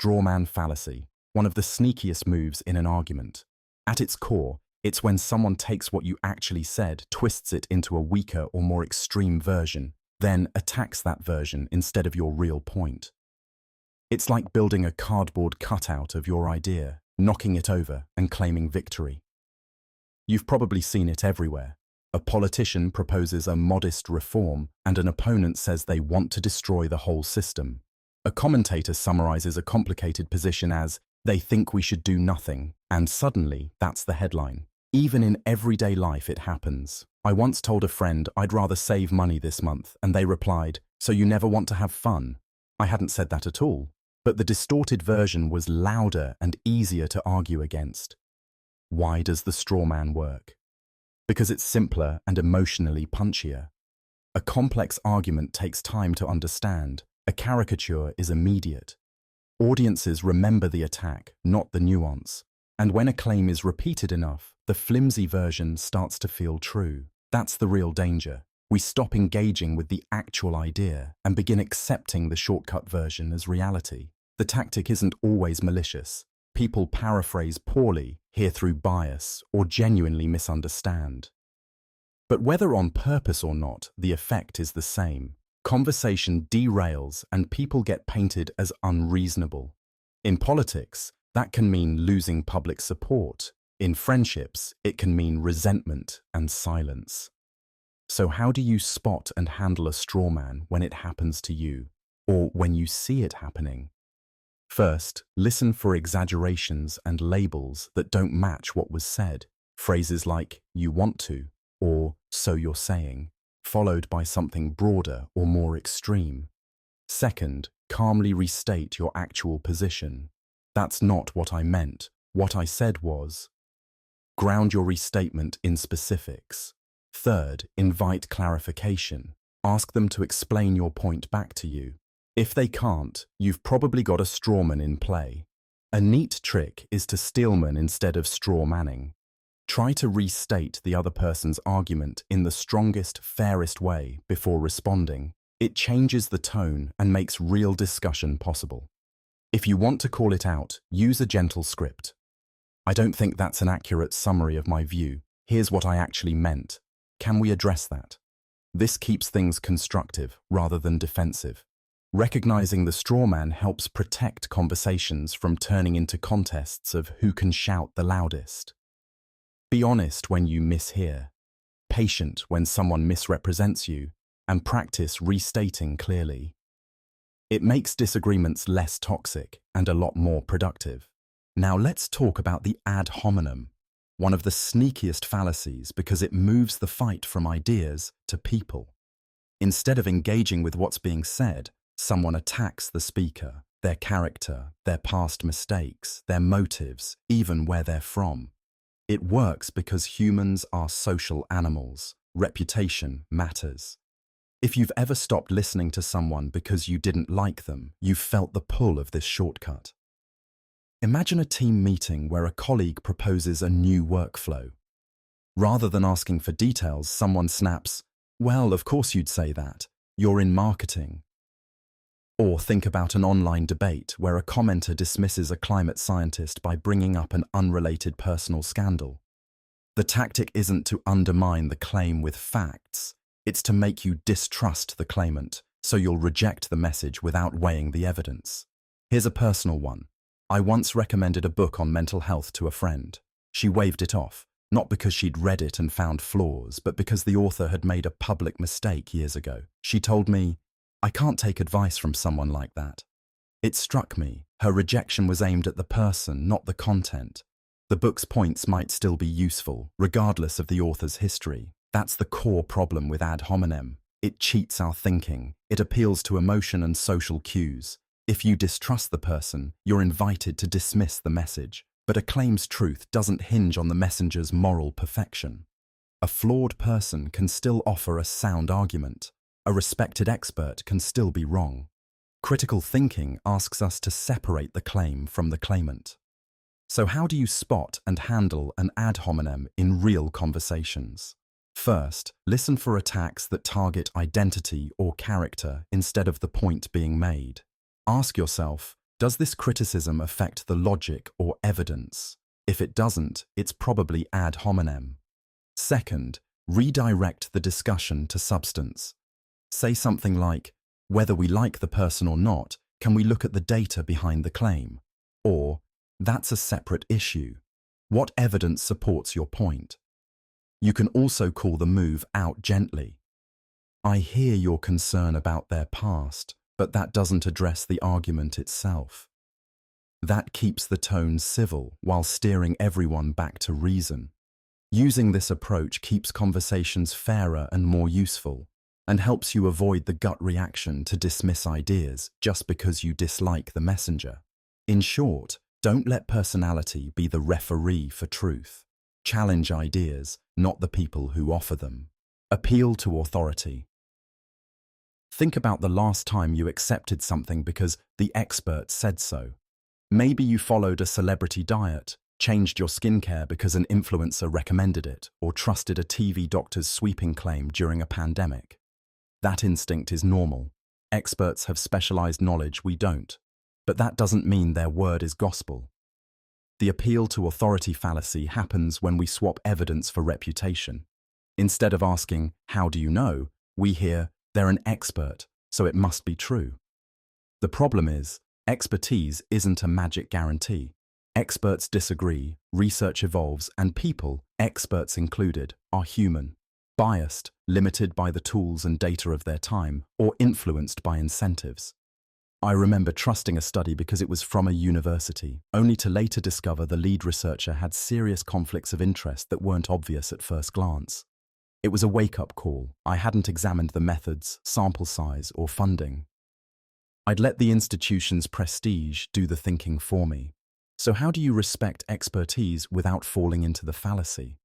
Strawman Fallacy, one of the sneakiest moves in an argument. At its core, it's when someone takes what you actually said, twists it into a weaker or more extreme version, then attacks that version instead of your real point. It's like building a cardboard cutout of your idea, knocking it over and claiming victory. You've probably seen it everywhere. A politician proposes a modest reform and an opponent says they want to destroy the whole system. A commentator summarizes a complicated position as, "They think we should do nothing," and suddenly that's the headline. Even in everyday life it happens. I once told a friend I'd rather save money this month, and they replied, "So you never want to have fun?" I hadn't said that at all, but the distorted version was louder and easier to argue against. Why does the straw man work? Because it's simpler and emotionally punchier. A complex argument takes time to understand. A caricature is immediate. Audiences remember the attack, not the nuance. And when a claim is repeated enough, the flimsy version starts to feel true. That's the real danger. We stop engaging with the actual idea and begin accepting the shortcut version as reality. The tactic isn't always malicious. People paraphrase poorly, hear through bias, or genuinely misunderstand. But whether on purpose or not, the effect is the same. Conversation derails and people get painted as unreasonable. In politics, that can mean losing public support. In friendships, it can mean resentment and silence. So how do you spot and handle a straw man when it happens to you, or when you see it happening? First, listen for exaggerations and labels that don't match what was said. Phrases like, "you want to," or "so you're saying," followed by something broader or more extreme. Second, calmly restate your actual position. "That's not what I meant. What I said was." Ground your restatement in specifics. Third, invite clarification. Ask them to explain your point back to you. If they can't, you've probably got a strawman in play. A neat trick is to steelman instead of straw manning. Try to restate the other person's argument in the strongest, fairest way before responding. It changes the tone and makes real discussion possible. If you want to call it out, use a gentle script. "I don't think that's an accurate summary of my view. Here's what I actually meant. Can we address that?" This keeps things constructive rather than defensive. Recognizing the straw man helps protect conversations from turning into contests of who can shout the loudest. Be honest when you mishear, patient when someone misrepresents you, and practice restating clearly. It makes disagreements less toxic and a lot more productive. Now let's talk about the ad hominem, one of the sneakiest fallacies because it moves the fight from ideas to people. Instead of engaging with what's being said, someone attacks the speaker, their character, their past mistakes, their motives, even where they're from. It works because humans are social animals. Reputation matters. If you've ever stopped listening to someone because you didn't like them, you've felt the pull of this shortcut. Imagine a team meeting where a colleague proposes a new workflow. Rather than asking for details, someone snaps, "Well, of course you'd say that. You're in marketing." Or think about an online debate where a commenter dismisses a climate scientist by bringing up an unrelated personal scandal. The tactic isn't to undermine the claim with facts, it's to make you distrust the claimant, so you'll reject the message without weighing the evidence. Here's a personal one. I once recommended a book on mental health to a friend. She waved it off, not because she'd read it and found flaws, but because the author had made a public mistake years ago. She told me, "I can't take advice from someone like that." It struck me. Her rejection was aimed at the person, not the content. The book's points might still be useful, regardless of the author's history. That's the core problem with ad hominem. It cheats our thinking. It appeals to emotion and social cues. If you distrust the person, you're invited to dismiss the message. But a claim's truth doesn't hinge on the messenger's moral perfection. A flawed person can still offer a sound argument. A respected expert can still be wrong. Critical thinking asks us to separate the claim from the claimant. So how do you spot and handle an ad hominem in real conversations? First, listen for attacks that target identity or character instead of the point being made. Ask yourself, Does this criticism affect the logic or evidence? If it doesn't, it's probably ad hominem. Second, redirect the discussion to substance. Say something like, whether we like the person or not, can we look at the data behind the claim? Or, that's a separate issue. What evidence supports your point? You can also call the move out gently. I hear your concern about their past, but that doesn't address the argument itself. That keeps the tone civil while steering everyone back to reason. Using this approach keeps conversations fairer and more useful, and helps you avoid the gut reaction to dismiss ideas just because you dislike the messenger. In short, don't let personality be the referee for truth. Challenge ideas, not the people who offer them. Appeal to authority. Think about the last time you accepted something because the expert said so. Maybe you followed a celebrity diet, changed your skincare because an influencer recommended it, or trusted a TV doctor's sweeping claim during a pandemic. That instinct is normal. Experts have specialized knowledge we don't, but that doesn't mean their word is gospel. The appeal to authority fallacy happens when we swap evidence for reputation. Instead of asking, how do you know, we hear, they're an expert, so it must be true. The problem is, expertise isn't a magic guarantee. Experts disagree, research evolves, and people, experts included, are human, biased, limited by the tools and data of their time, or influenced by incentives. I remember trusting a study because it was from a university, only to later discover the lead researcher had serious conflicts of interest that weren't obvious at first glance. It was a wake-up call. I hadn't examined the methods, sample size, or funding. I'd let the institution's prestige do the thinking for me. So how do you respect expertise without falling into the fallacy?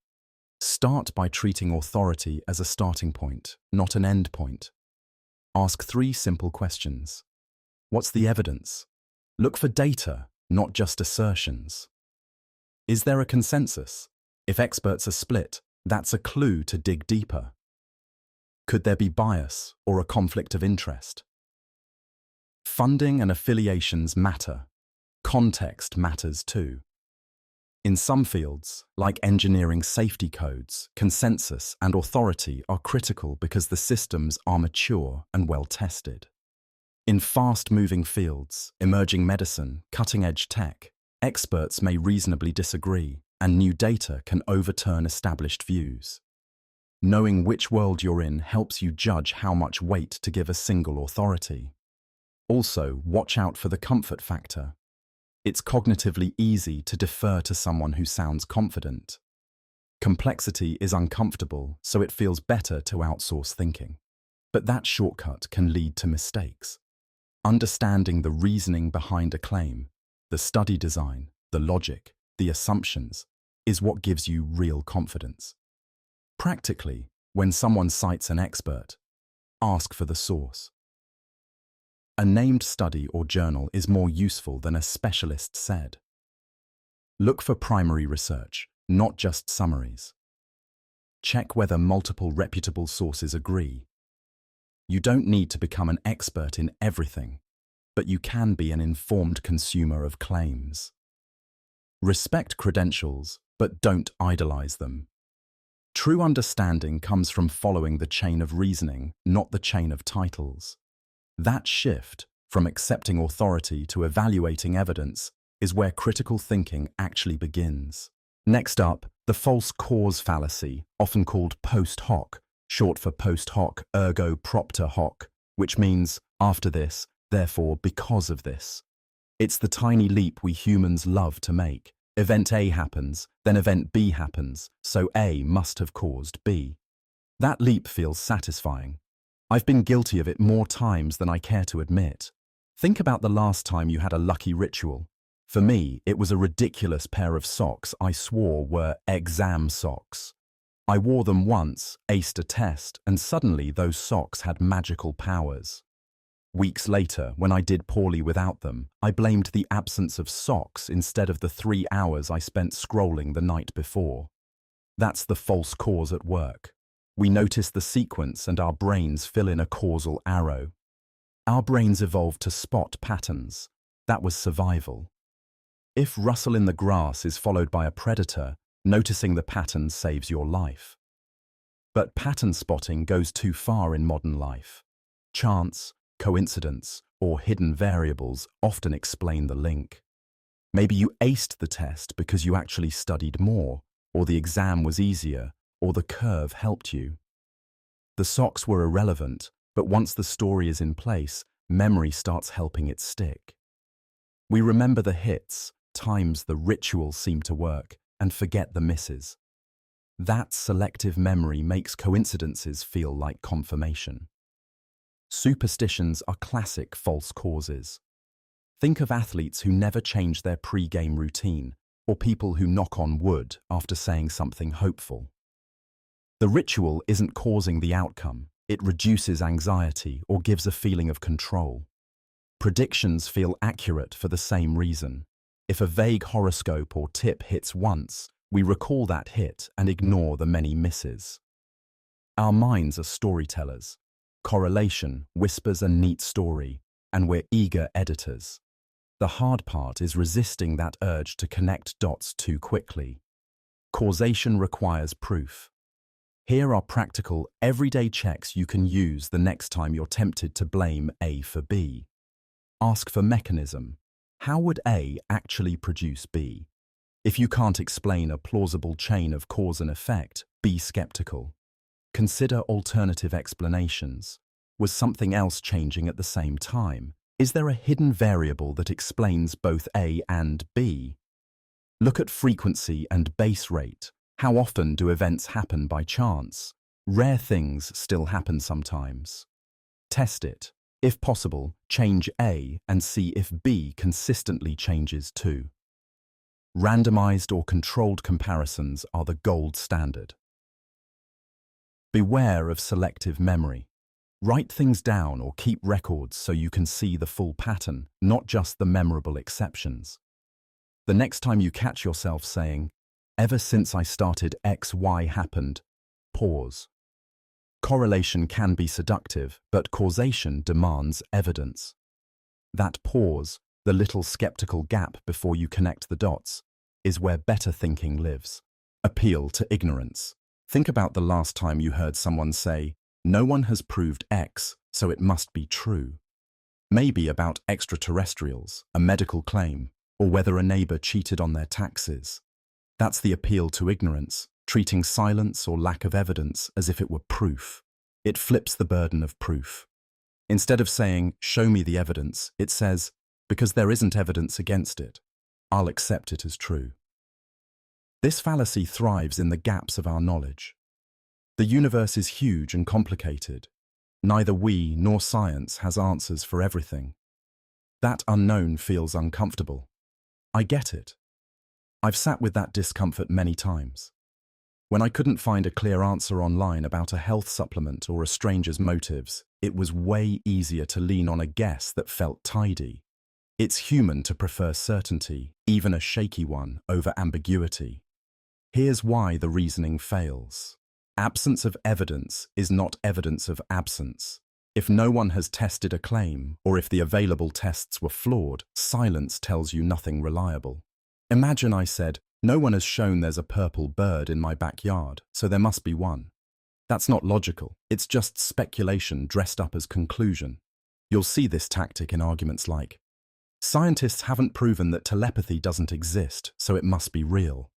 Start by treating authority as a starting point, not an end point. Ask 3 simple questions. What's the evidence? Look for data, not just assertions. Is there a consensus? If experts are split, that's a clue to dig deeper. Could there be bias or a conflict of interest? Funding and affiliations matter. Context matters too. In some fields, like engineering safety codes, consensus and authority are critical because the systems are mature and well-tested. In fast-moving fields, emerging medicine, cutting-edge tech, experts may reasonably disagree, and new data can overturn established views. Knowing which world you're in helps you judge how much weight to give a single authority. Also, watch out for the comfort factor. It's cognitively easy to defer to someone who sounds confident. Complexity is uncomfortable, so it feels better to outsource thinking. But that shortcut can lead to mistakes. Understanding the reasoning behind a claim, the study design, the logic, the assumptions, is what gives you real confidence. Practically, when someone cites an expert, ask for the source. A named study or journal is more useful than a specialist said. Look for primary research, not just summaries. Check whether multiple reputable sources agree. You don't need to become an expert in everything, but you can be an informed consumer of claims. Respect credentials, but don't idolize them. True understanding comes from following the chain of reasoning, not the chain of titles. That shift, from accepting authority to evaluating evidence, is where critical thinking actually begins. Next up, the false cause fallacy, often called post hoc, short for post hoc ergo propter hoc, which means after this, therefore because of this. It's the tiny leap we humans love to make. Event A happens, then event B happens, so A must have caused B. That leap feels satisfying. I've been guilty of it more times than I care to admit. Think about the last time you had a lucky ritual. For me, it was a ridiculous pair of socks I swore were exam socks. I wore them once, aced a test, and suddenly those socks had magical powers. Weeks later, when I did poorly without them, I blamed the absence of socks instead of the 3 hours I spent scrolling the night before. That's the false cause at work. We notice the sequence and our brains fill in a causal arrow. Our brains evolved to spot patterns. That was survival. If rustle in the grass is followed by a predator, noticing the pattern saves your life. But pattern spotting goes too far in modern life. Chance, coincidence, or hidden variables often explain the link. Maybe you aced the test because you actually studied more, or the exam was easier, or the curve helped you. The socks were irrelevant, but once the story is in place, memory starts helping it stick. We remember the hits, times the ritual seemed to work, and forget the misses. That selective memory makes coincidences feel like confirmation. Superstitions are classic false causes. Think of athletes who never change their pre-game routine, or people who knock on wood after saying something hopeful. The ritual isn't causing the outcome, it reduces anxiety or gives a feeling of control. Predictions feel accurate for the same reason. If a vague horoscope or tip hits once, we recall that hit and ignore the many misses. Our minds are storytellers. Correlation whispers a neat story, and we're eager editors. The hard part is resisting that urge to connect dots too quickly. Causation requires proof. Here are practical, everyday checks you can use the next time you're tempted to blame A for B. Ask for mechanism. How would A actually produce B? If you can't explain a plausible chain of cause and effect, be skeptical. Consider alternative explanations. Was something else changing at the same time? Is there a hidden variable that explains both A and B? Look at frequency and base rate. How often do events happen by chance? Rare things still happen sometimes. Test it. If possible, change A and see if B consistently changes too. Randomized or controlled comparisons are the gold standard. Beware of selective memory. Write things down or keep records so you can see the full pattern, not just the memorable exceptions. The next time you catch yourself saying, "Ever since I started X, Y happened," pause. Correlation can be seductive, but causation demands evidence. That pause, the little skeptical gap before you connect the dots, is where better thinking lives. Appeal to ignorance. Think about the last time you heard someone say, "No one has proved X, so it must be true." Maybe about extraterrestrials, a medical claim, or whether a neighbor cheated on their taxes. That's the appeal to ignorance, treating silence or lack of evidence as if it were proof. It flips the burden of proof. Instead of saying, "Show me the evidence," it says, "Because there isn't evidence against it, I'll accept it as true." This fallacy thrives in the gaps of our knowledge. The universe is huge and complicated. Neither we nor science has answers for everything. That unknown feels uncomfortable. I get it. I've sat with that discomfort many times. When I couldn't find a clear answer online about a health supplement or a stranger's motives, it was way easier to lean on a guess that felt tidy. It's human to prefer certainty, even a shaky one, over ambiguity. Here's why the reasoning fails. Absence of evidence is not evidence of absence. If no one has tested a claim, or if the available tests were flawed, silence tells you nothing reliable. Imagine I said, "No one has shown there's a purple bird in my backyard, so there must be one." That's not logical. It's just speculation dressed up as conclusion. You'll see this tactic in arguments like, "Scientists haven't proven that telepathy doesn't exist, so it must be real."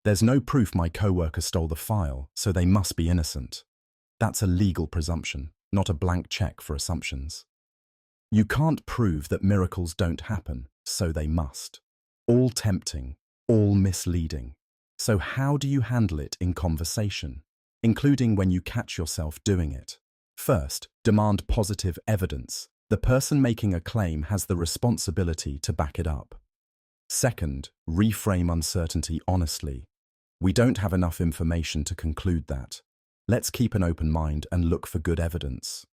"There's no proof my coworker stole the file, so they must be innocent." That's a legal presumption, not a blank check for assumptions. You can't prove that miracles don't happen, so they must. All tempting, all misleading. So how do you handle it in conversation, including when you catch yourself doing it? First, demand positive evidence. The person making a claim has the responsibility to back it up. Second, reframe uncertainty honestly. We don't have enough information to conclude that. Let's keep an open mind and look for good evidence.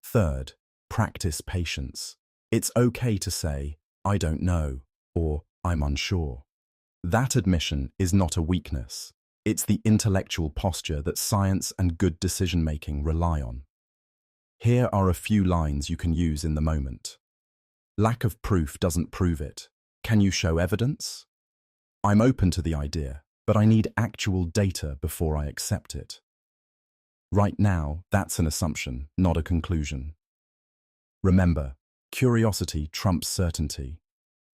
Third, practice patience. It's okay to say, "I don't know," or "I'm unsure." That admission is not a weakness. It's the intellectual posture that science and good decision-making rely on. Here are a few lines you can use in the moment. Lack of proof doesn't prove it. Can you show evidence? I'm open to the idea, but I need actual data before I accept it. Right now, that's an assumption, not a conclusion. Remember, curiosity trumps certainty.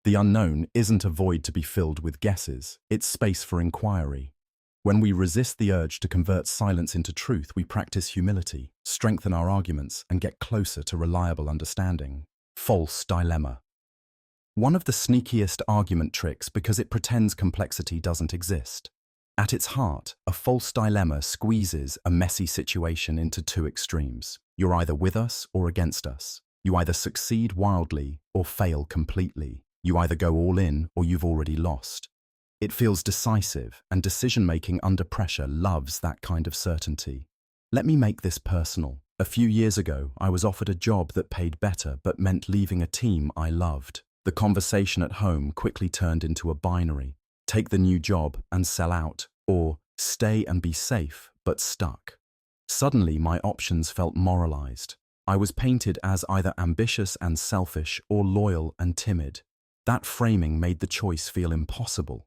The unknown isn't a void to be filled with guesses, it's space for inquiry. When we resist the urge to convert silence into truth, we practice humility, strengthen our arguments, and get closer to reliable understanding. False dilemma. One of the sneakiest argument tricks because it pretends complexity doesn't exist. At its heart, a false dilemma squeezes a messy situation into two extremes. You're either with us or against us. You either succeed wildly or fail completely. You either go all in or you've already lost. It feels decisive, and decision-making under pressure loves that kind of certainty. Let me make this personal. A few years ago, I was offered a job that paid better but meant leaving a team I loved. The conversation at home quickly turned into a binary. Take the new job and sell out, or stay and be safe but stuck. Suddenly, my options felt moralized. I was painted as either ambitious and selfish or loyal and timid. That framing made the choice feel impossible.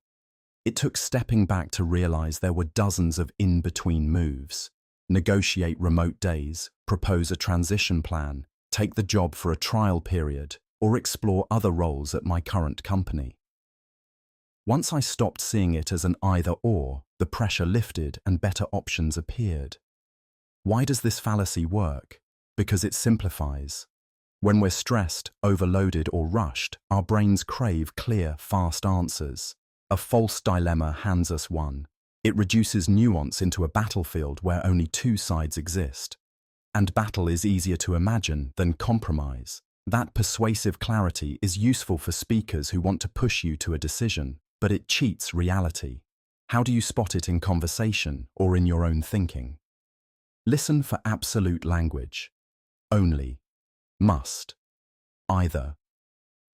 It took stepping back to realize there were dozens of in-between moves. Negotiate remote days, propose a transition plan, take the job for a trial period, or explore other roles at my current company. Once I stopped seeing it as an either-or, the pressure lifted and better options appeared. Why does this fallacy work? Because it simplifies. When we're stressed, overloaded, or rushed, our brains crave clear, fast answers. A false dilemma hands us one. It reduces nuance into a battlefield where only two sides exist. And battle is easier to imagine than compromise. That persuasive clarity is useful for speakers who want to push you to a decision, but it cheats reality. How do you spot it in conversation or in your own thinking? Listen for absolute language. Only, must, either,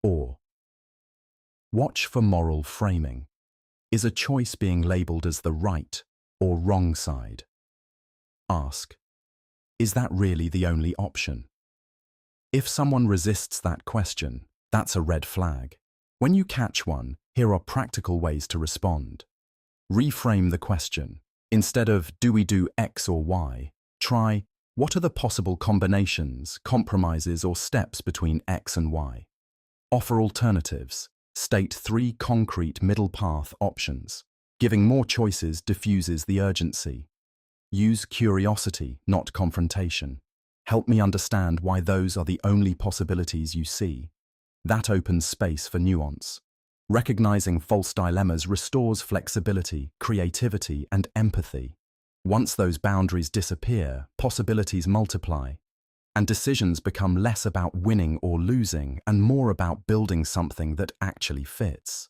or. Watch for moral framing. Is a choice being labeled as the right or wrong side? Ask, is that really the only option? If someone resists that question, that's a red flag. When you catch one, here are practical ways to respond. Reframe the question. Instead of, do we do X or Y, try, what are the possible combinations, compromises, or steps between X and Y? Offer alternatives. State 3 concrete middle path options. Giving more choices diffuses the urgency. Use curiosity, not confrontation. Help me understand why those are the only possibilities you see. That opens space for nuance. Recognizing false dilemmas restores flexibility, creativity, and empathy. Once those boundaries disappear, possibilities multiply, and decisions become less about winning or losing and more about building something that actually fits.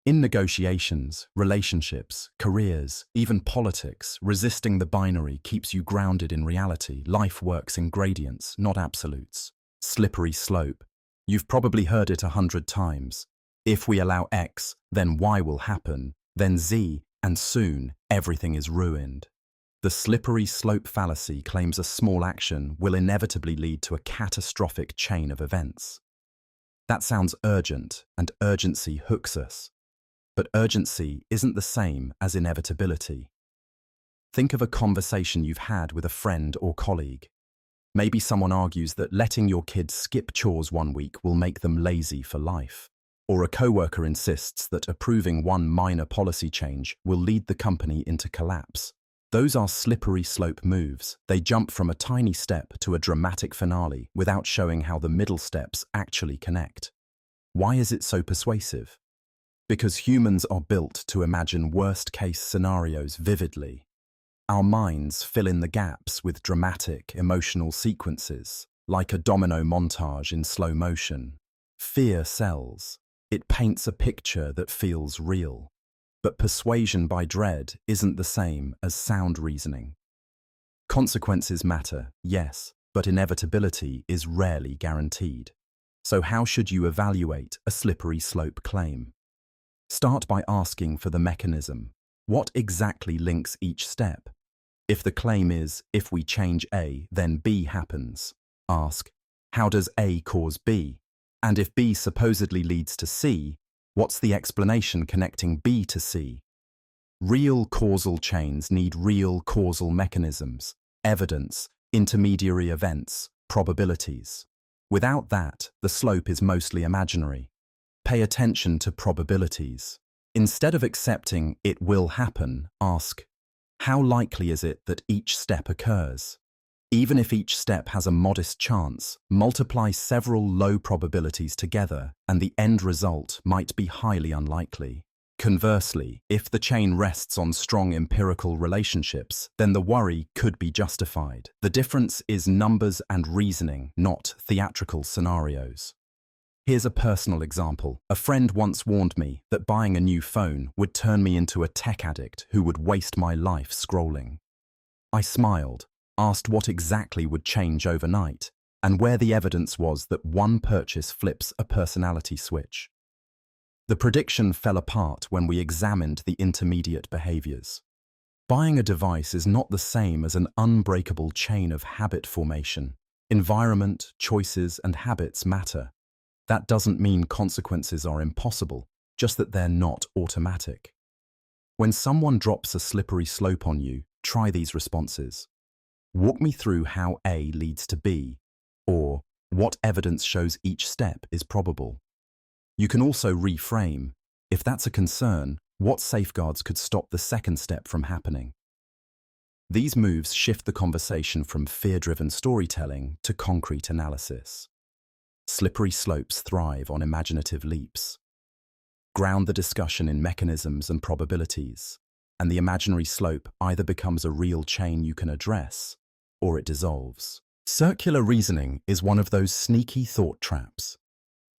In negotiations, relationships, careers, even politics, resisting the binary keeps you grounded in reality. Life works in gradients, not absolutes. Slippery slope. You've probably heard it 100 times. If we allow X, then Y will happen, then Z, and soon everything is ruined. The slippery slope fallacy claims a small action will inevitably lead to a catastrophic chain of events. That sounds urgent, and urgency hooks us. But urgency isn't the same as inevitability. Think of a conversation you've had with a friend or colleague. Maybe someone argues that letting your kids skip chores one week will make them lazy for life. Or a coworker insists that approving one minor policy change will lead the company into collapse. Those are slippery slope moves. They jump from a tiny step to a dramatic finale without showing how the middle steps actually connect. Why is it so persuasive? Because humans are built to imagine worst-case scenarios vividly. Our minds fill in the gaps with dramatic, emotional sequences, like a domino montage in slow motion. Fear sells. It paints a picture that feels real. But persuasion by dread isn't the same as sound reasoning. Consequences matter, yes, but inevitability is rarely guaranteed. So how should you evaluate a slippery slope claim? Start by asking for the mechanism. What exactly links each step? If the claim is, if we change A, then B happens, ask, how does A cause B? And if B supposedly leads to C, what's the explanation connecting B to C? Real causal chains need real causal mechanisms, evidence, intermediary events, probabilities. Without that, the slope is mostly imaginary. Pay attention to probabilities. Instead of accepting it will happen, ask, how likely is it that each step occurs? Even if each step has a modest chance, multiply several low probabilities together and the end result might be highly unlikely. Conversely, if the chain rests on strong empirical relationships, then the worry could be justified. The difference is numbers and reasoning, not theatrical scenarios. Here's a personal example. A friend once warned me that buying a new phone would turn me into a tech addict who would waste my life scrolling. I smiled, asked what exactly would change overnight, and where the evidence was that one purchase flips a personality switch. The prediction fell apart when we examined the intermediate behaviors. Buying a device is not the same as an unbreakable chain of habit formation. Environment, choices, and habits matter. That doesn't mean consequences are impossible, just that they're not automatic. When someone drops a slippery slope on you, try these responses. Walk me through how A leads to B, or what evidence shows each step is probable. You can also reframe, if that's a concern, what safeguards could stop the second step from happening? These moves shift the conversation from fear-driven storytelling to concrete analysis. Slippery slopes thrive on imaginative leaps. Ground the discussion in mechanisms and probabilities, and the imaginary slope either becomes a real chain you can address, or it dissolves. Circular reasoning is one of those sneaky thought traps.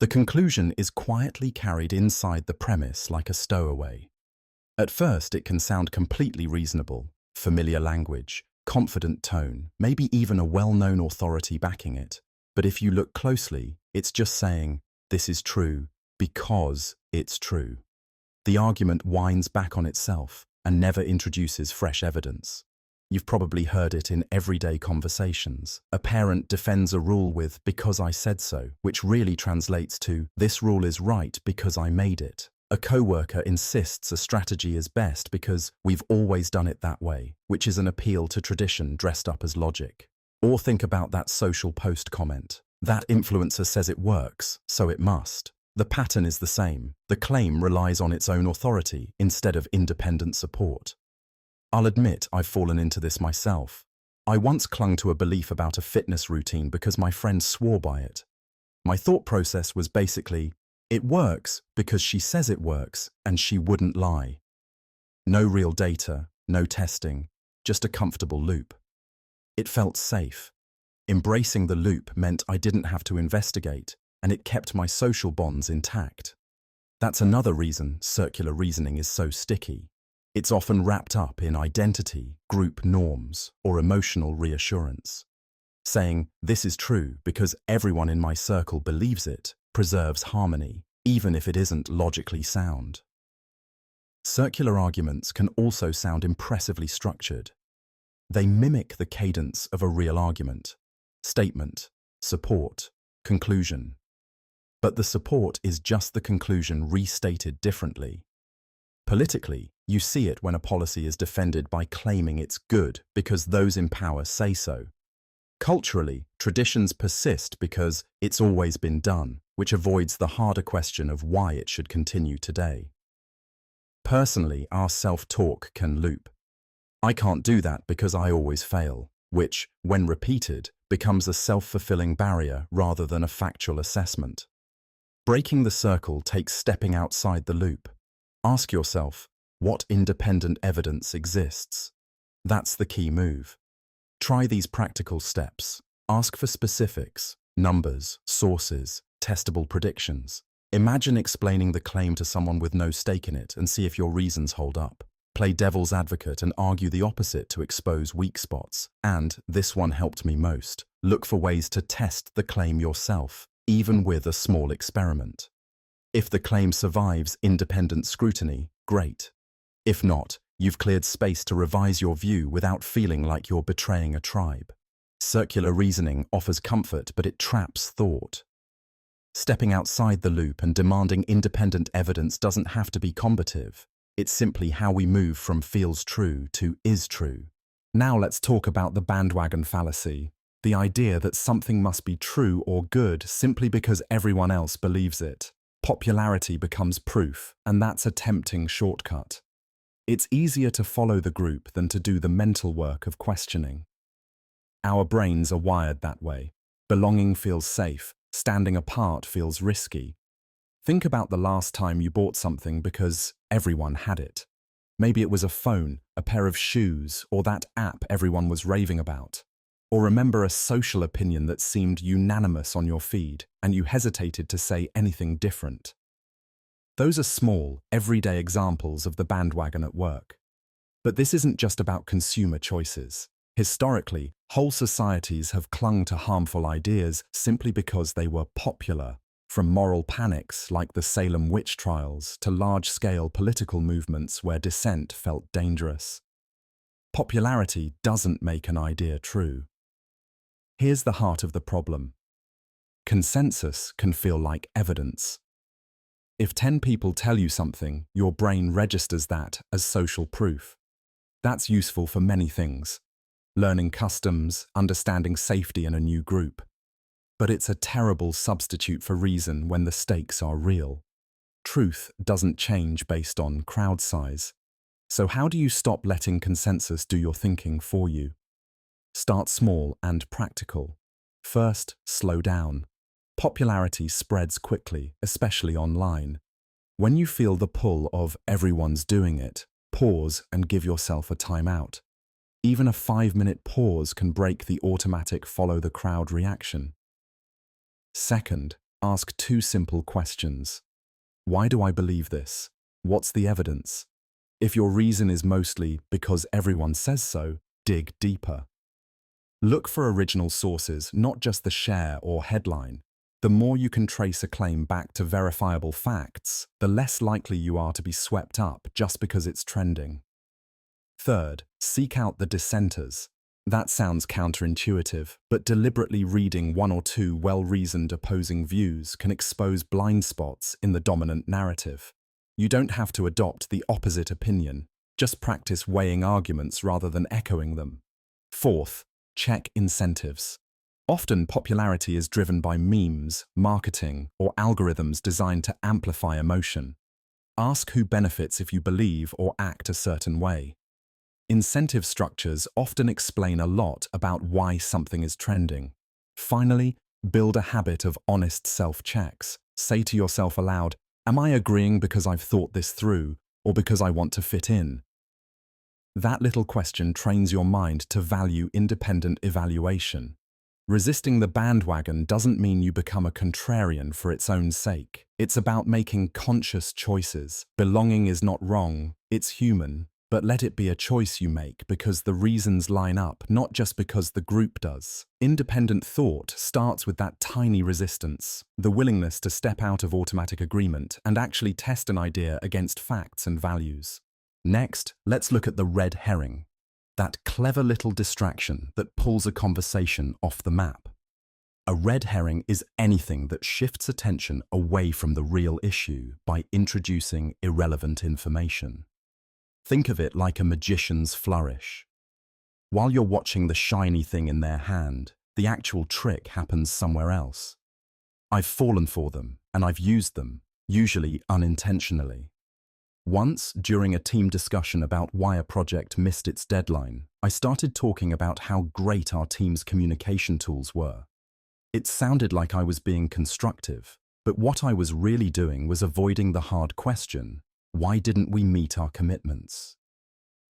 The conclusion is quietly carried inside the premise like a stowaway. At first, it can sound completely reasonable, familiar language, confident tone, maybe even a well-known authority backing it. But if you look closely, it's just saying, this is true because it's true. The argument winds back on itself and never introduces fresh evidence. You've probably heard it in everyday conversations. A parent defends a rule with, because I said so, which really translates to, this rule is right because I made it. A coworker insists a strategy is best because we've always done it that way, which is an appeal to tradition dressed up as logic. Or think about that social post comment. That influencer says it works, so it must. The pattern is the same. The claim relies on its own authority instead of independent support. I'll admit I've fallen into this myself. I once clung to a belief about a fitness routine because my friend swore by it. My thought process was basically, it works because she says it works and she wouldn't lie. No real data, no testing, just a comfortable loop. It felt safe. Embracing the loop meant I didn't have to investigate, and it kept my social bonds intact. That's another reason circular reasoning is so sticky. It's often wrapped up in identity, group norms, or emotional reassurance. Saying, this is true because everyone in my circle believes it, preserves harmony, even if it isn't logically sound. Circular arguments can also sound impressively structured. They mimic the cadence of a real argument. Statement, support, conclusion. But the support is just the conclusion restated differently. Politically, you see it when a policy is defended by claiming it's good because those in power say so. Culturally, traditions persist because it's always been done, which avoids the harder question of why it should continue today. Personally, our self-talk can loop. I can't do that because I always fail, which, when repeated, becomes a self-fulfilling barrier rather than a factual assessment. Breaking the circle takes stepping outside the loop. Ask yourself, what independent evidence exists? That's the key move. Try these practical steps. Ask for specifics, numbers, sources, testable predictions. Imagine explaining the claim to someone with no stake in it and see if your reasons hold up. Play devil's advocate and argue the opposite to expose weak spots. And, this one helped me most, look for ways to test the claim yourself, even with a small experiment. If the claim survives independent scrutiny, great. If not, you've cleared space to revise your view without feeling like you're betraying a tribe. Circular reasoning offers comfort, but it traps thought. Stepping outside the loop and demanding independent evidence doesn't have to be combative. It's simply how we move from feels true to is true. Now let's talk about the bandwagon fallacy, the idea that something must be true or good simply because everyone else believes it. Popularity becomes proof, and that's a tempting shortcut. It's easier to follow the group than to do the mental work of questioning. Our brains are wired that way. Belonging feels safe, standing apart feels risky. Think about the last time you bought something because everyone had it. Maybe it was a phone, a pair of shoes, or that app everyone was raving about. Or remember a social opinion that seemed unanimous on your feed, and you hesitated to say anything different. Those are small, everyday examples of the bandwagon at work. But this isn't just about consumer choices. Historically, whole societies have clung to harmful ideas simply because they were popular, from moral panics like the Salem witch trials to large-scale political movements where dissent felt dangerous. Popularity doesn't make an idea true. Here's the heart of the problem. Consensus can feel like evidence. If 10 people tell you something, your brain registers that as social proof. That's useful for many things. Learning customs, understanding safety in a new group. But it's a terrible substitute for reason when the stakes are real. Truth doesn't change based on crowd size. So how do you stop letting consensus do your thinking for you? Start small and practical. First, slow down. Popularity spreads quickly, especially online. When you feel the pull of everyone's doing it, pause and give yourself a timeout. Even a 5-minute pause can break the automatic follow-the-crowd reaction. Second, ask 2 simple questions. Why do I believe this? What's the evidence? If your reason is mostly because everyone says so, dig deeper. Look for original sources, not just the share or headline. The more you can trace a claim back to verifiable facts, the less likely you are to be swept up just because it's trending. Third, seek out the dissenters. That sounds counterintuitive, but deliberately reading 1 or 2 well-reasoned opposing views can expose blind spots in the dominant narrative. You don't have to adopt the opposite opinion, just practice weighing arguments rather than echoing them. Fourth, check incentives. Often popularity is driven by memes, marketing, or algorithms designed to amplify emotion. Ask who benefits if you believe or act a certain way. Incentive structures often explain a lot about why something is trending. Finally, build a habit of honest self-checks. Say to yourself aloud, am I agreeing because I've thought this through, or because I want to fit in? That little question trains your mind to value independent evaluation. Resisting the bandwagon doesn't mean you become a contrarian for its own sake. It's about making conscious choices. Belonging is not wrong, it's human. But let it be a choice you make because the reasons line up, not just because the group does. Independent thought starts with that tiny resistance, the willingness to step out of automatic agreement and actually test an idea against facts and values. Next, let's look at the red herring, that clever little distraction that pulls a conversation off the map. A red herring is anything that shifts attention away from the real issue by introducing irrelevant information. Think of it like a magician's flourish. While you're watching the shiny thing in their hand, the actual trick happens somewhere else. I've fallen for them, and I've used them, usually unintentionally. Once, during a team discussion about why a project missed its deadline, I started talking about how great our team's communication tools were. It sounded like I was being constructive, but what I was really doing was avoiding the hard question. Why didn't we meet our commitments?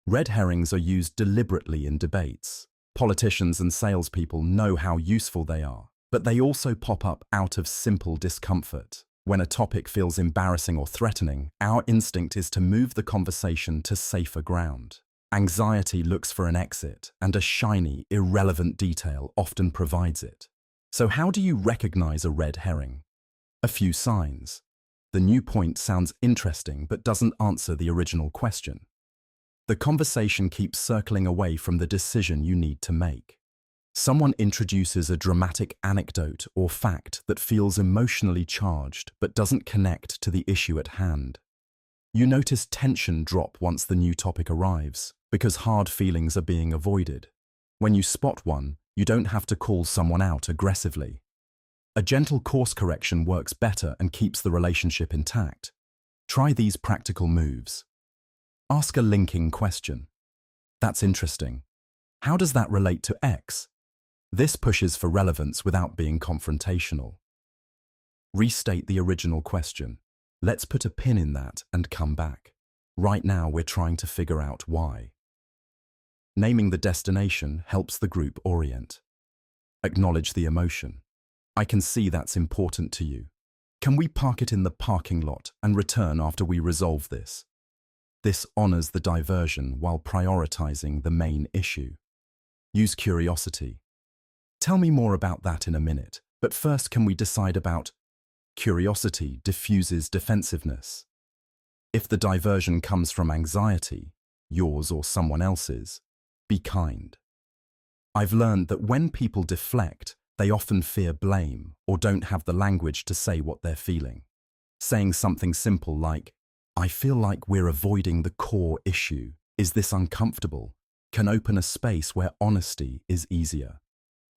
Red herrings are used deliberately in debates. Politicians and salespeople know how useful they are, but they also pop up out of simple discomfort. When a topic feels embarrassing or threatening, our instinct is to move the conversation to safer ground. Anxiety looks for an exit, and a shiny, irrelevant detail often provides it. So how do you recognize a red herring? A few signs. The new point sounds interesting but doesn't answer the original question. The conversation keeps circling away from the decision you need to make. Someone introduces a dramatic anecdote or fact that feels emotionally charged but doesn't connect to the issue at hand. You notice tension drop once the new topic arrives, because hard feelings are being avoided. When you spot one, you don't have to call someone out aggressively. A gentle course correction works better and keeps the relationship intact. Try these practical moves. Ask a linking question. That's interesting. How does that relate to X? This pushes for relevance without being confrontational. Restate the original question. Let's put a pin in that and come back. Right now we're trying to figure out why. Naming the destination helps the group orient. Acknowledge the emotion. I can see that's important to you. Can we park it in the parking lot and return after we resolve this? This honors the diversion while prioritizing the main issue. Use curiosity. Tell me more about that in a minute, but first can we decide about curiosity diffuses defensiveness. If the diversion comes from anxiety, yours or someone else's, be kind. I've learned that when people deflect, they often fear blame or don't have the language to say what they're feeling. Saying something simple like, I feel like we're avoiding the core issue. Is this uncomfortable? Can open a space where honesty is easier.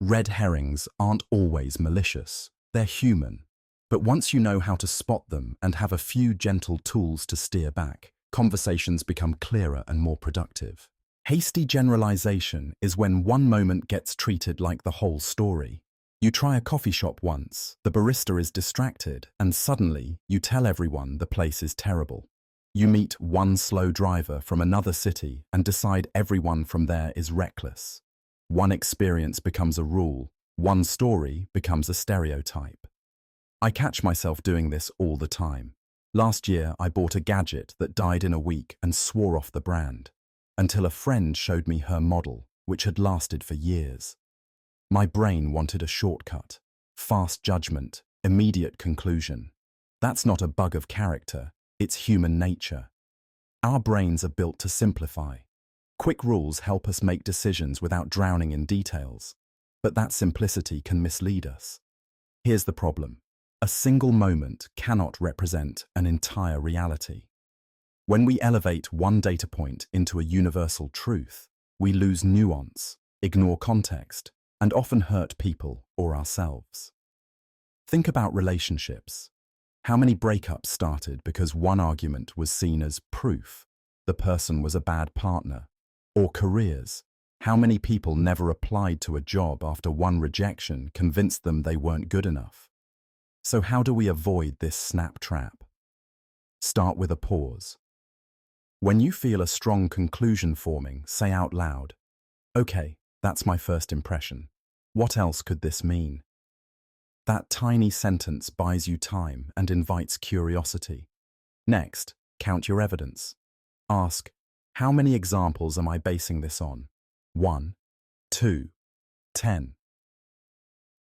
Red herrings aren't always malicious. They're human. But once you know how to spot them and have a few gentle tools to steer back, conversations become clearer and more productive. Hasty generalization is when one moment gets treated like the whole story. You try a coffee shop once, the barista is distracted, and suddenly you tell everyone the place is terrible. You meet one slow driver from another city and decide everyone from there is reckless. One experience becomes a rule, one story becomes a stereotype. I catch myself doing this all the time. Last year, I bought a gadget that died in a week and swore off the brand, until a friend showed me her model, which had lasted for years. My brain wanted a shortcut, fast judgment, immediate conclusion. That's not a bug of character, it's human nature. Our brains are built to simplify. Quick rules help us make decisions without drowning in details, but that simplicity can mislead us. Here's the problem. A single moment cannot represent an entire reality. When we elevate one data point into a universal truth, we lose nuance, ignore context, and often hurt people or ourselves. Think about relationships. How many breakups started because one argument was seen as proof the person was a bad partner? Or careers. How many people never applied to a job after one rejection convinced them they weren't good enough? So how do we avoid this snap trap? Start with a pause. When you feel a strong conclusion forming, say out loud, "Okay, that's my first impression. What else could this mean?" That tiny sentence buys you time and invites curiosity. Next, count your evidence. Ask, how many examples am I basing this on? 1, 2, 10.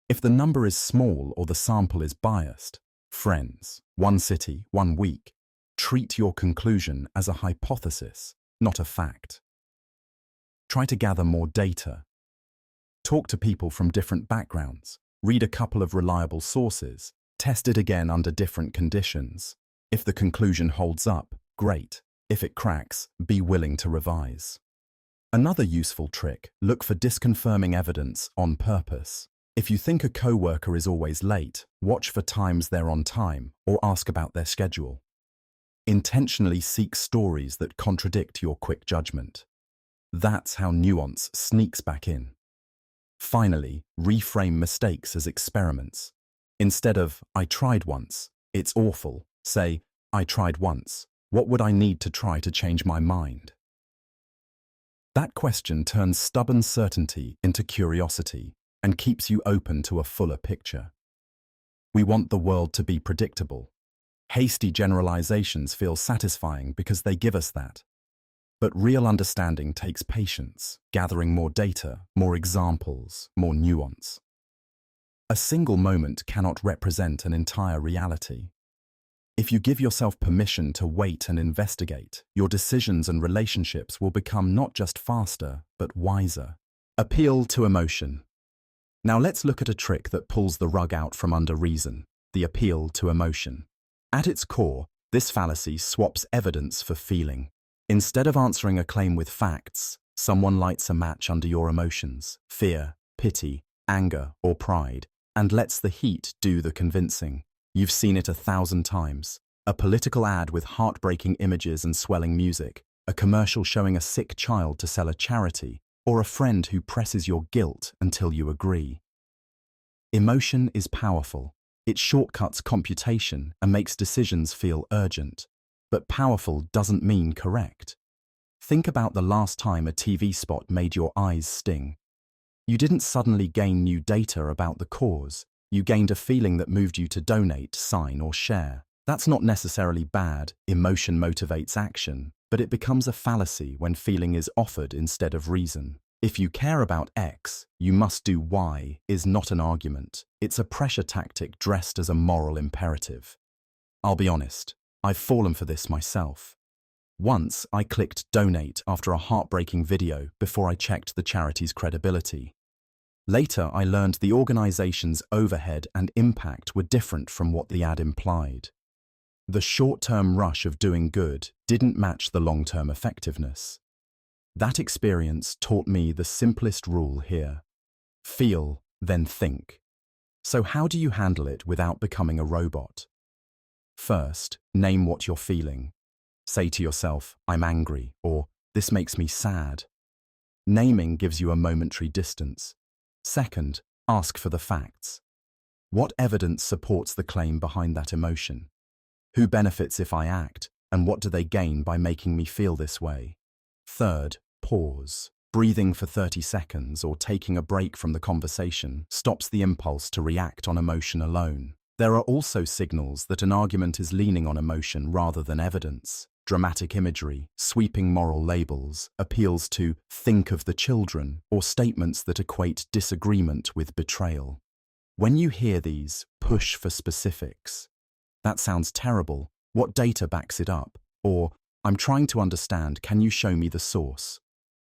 If the number is small or the sample is biased, friends, one city, 1 week, treat your conclusion as a hypothesis, not a fact. Try to gather more data. Talk to people from different backgrounds. Read a couple of reliable sources. Test it again under different conditions. If the conclusion holds up, great. If it cracks, be willing to revise. Another useful trick, look for disconfirming evidence on purpose. If you think a coworker is always late, watch for times they're on time or ask about their schedule. Intentionally seek stories that contradict your quick judgment. That's how nuance sneaks back in. Finally, reframe mistakes as experiments. Instead of, "I tried once, it's awful," say, "I tried once. What would I need to try to change my mind?" That question turns stubborn certainty into curiosity and keeps you open to a fuller picture. We want the world to be predictable. Hasty generalizations feel satisfying because they give us that. But real understanding takes patience, gathering more data, more examples, more nuance. A single moment cannot represent an entire reality. If you give yourself permission to wait and investigate, your decisions and relationships will become not just faster, but wiser. Appeal to emotion. Now let's look at a trick that pulls the rug out from under reason, the appeal to emotion. At its core, this fallacy swaps evidence for feeling. Instead of answering a claim with facts, someone lights a match under your emotions, fear, pity, anger, or pride, and lets the heat do the convincing. You've seen it 1,000 times. A political ad with heartbreaking images and swelling music, a commercial showing a sick child to sell a charity, or a friend who presses your guilt until you agree. Emotion is powerful. It shortcuts computation and makes decisions feel urgent. But powerful doesn't mean correct. Think about the last time a TV spot made your eyes sting. You didn't suddenly gain new data about the cause. You gained a feeling that moved you to donate, sign, or share. That's not necessarily bad. Emotion motivates action, but it becomes a fallacy when feeling is offered instead of reason. If you care about X, you must do Y is not an argument. It's a pressure tactic dressed as a moral imperative. I'll be honest, I've fallen for this myself. Once, I clicked donate after a heartbreaking video before I checked the charity's credibility. Later, I learned the organization's overhead and impact were different from what the ad implied. The short-term rush of doing good didn't match the long-term effectiveness. That experience taught me the simplest rule here. Feel, then think. So how do you handle it without becoming a robot? First, name what you're feeling. Say to yourself, I'm angry, or this makes me sad. Naming gives you a momentary distance. Second, ask for the facts. What evidence supports the claim behind that emotion? Who benefits if I act, and what do they gain by making me feel this way? Third, pause. Breathing for 30 seconds or taking a break from the conversation stops the impulse to react on emotion alone. There are also signals that an argument is leaning on emotion rather than evidence. Dramatic imagery, sweeping moral labels, appeals to think of the children, or statements that equate disagreement with betrayal. When you hear these, push for specifics. That sounds terrible. What data backs it up? Or, I'm trying to understand, can you show me the source?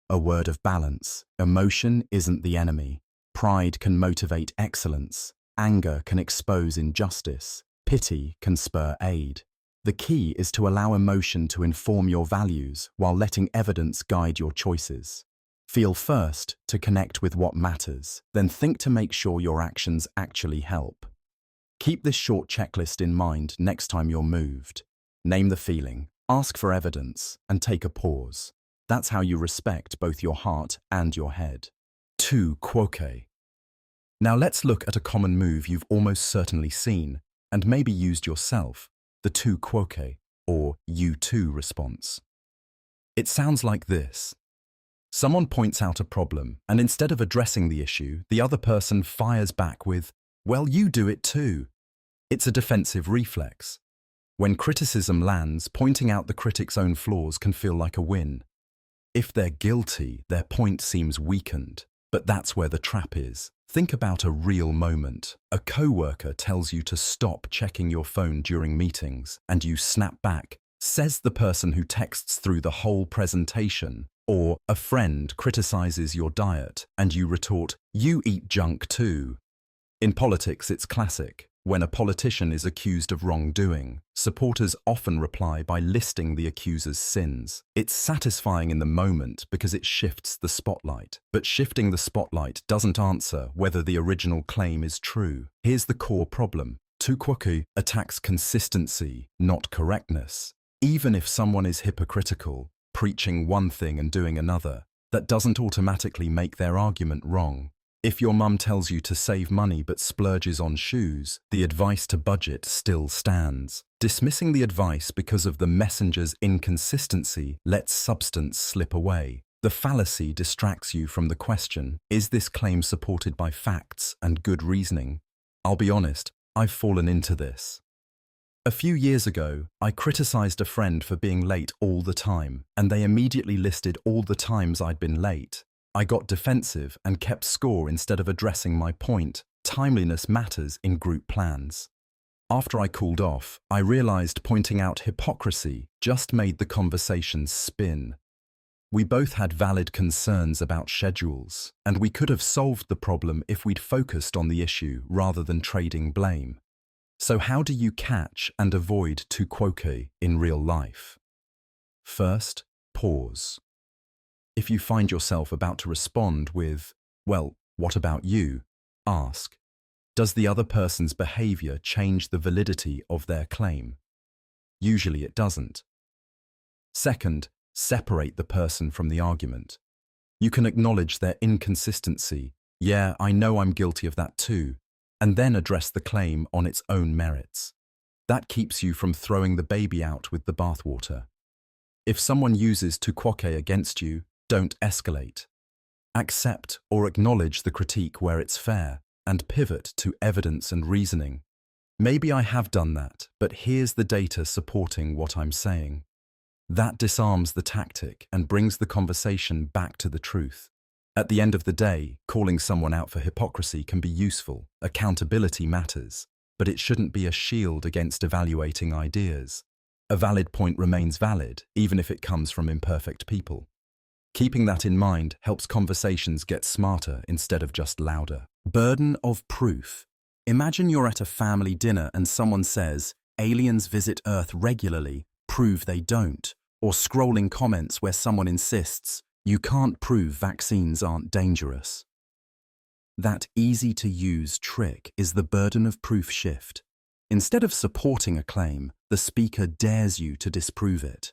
A word of balance. Emotion isn't the enemy. Pride can motivate excellence. Anger can expose injustice. Pity can spur aid. The key is to allow emotion to inform your values while letting evidence guide your choices. Feel first to connect with what matters, then think to make sure your actions actually help. Keep this short checklist in mind next time you're moved. Name the feeling, ask for evidence, and take a pause. That's how you respect both your heart and your head. 2. Quoque. Now let's look at a common move you've almost certainly seen, and maybe used yourself, the 2 quoque, or you too response. It sounds like this. Someone points out a problem, and instead of addressing the issue, the other person fires back with, well, you do it too. It's a defensive reflex. When criticism lands, pointing out the critic's own flaws can feel like a win. If they're guilty, their point seems weakened. But that's where the trap is. Think about a real moment. A coworker tells you to stop checking your phone during meetings, and you snap back, says the person who texts through the whole presentation. Or a friend criticizes your diet, and you retort, you eat junk too. In politics, it's classic. When a politician is accused of wrongdoing, supporters often reply by listing the accuser's sins. It's satisfying in the moment because it shifts the spotlight. But shifting the spotlight doesn't answer whether the original claim is true. Here's the core problem. 2 quoque attacks consistency, not correctness. Even if someone is hypocritical, preaching one thing and doing another, that doesn't automatically make their argument wrong. If your mum tells you to save money but splurges on shoes, the advice to budget still stands. Dismissing the advice because of the messenger's inconsistency lets substance slip away. The fallacy distracts you from the question, is this claim supported by facts and good reasoning? I'll be honest, I've fallen into this. A few years ago, I criticized a friend for being late all the time, and they immediately listed all the times I'd been late. I got defensive and kept score instead of addressing my point. Timeliness matters in group plans. After I cooled off, I realized pointing out hypocrisy just made the conversation spin. We both had valid concerns about schedules, and we could have solved the problem if we'd focused on the issue rather than trading blame. So how do you catch and avoid tu quoque in real life? First, pause. If you find yourself about to respond with, "Well, what about you?" ask, does the other person's behavior change the validity of their claim? Usually it doesn't. Second, separate the person from the argument. You can acknowledge their inconsistency, "Yeah, I know I'm guilty of that too," and then address the claim on its own merits. That keeps you from throwing the baby out with the bathwater. If someone uses tu quoque against you, don't escalate. Accept or acknowledge the critique where it's fair, and pivot to evidence and reasoning. "Maybe I have done that, but here's the data supporting what I'm saying." That disarms the tactic and brings the conversation back to the truth. At the end of the day, calling someone out for hypocrisy can be useful. Accountability matters, but it shouldn't be a shield against evaluating ideas. A valid point remains valid, even if it comes from imperfect people. Keeping that in mind helps conversations get smarter instead of just louder. Burden of proof. Imagine you're at a family dinner and someone says, "Aliens visit Earth regularly, prove they don't," or scrolling comments where someone insists, "You can't prove vaccines aren't dangerous." That easy-to-use trick is the burden of proof shift. Instead of supporting a claim, the speaker dares you to disprove it.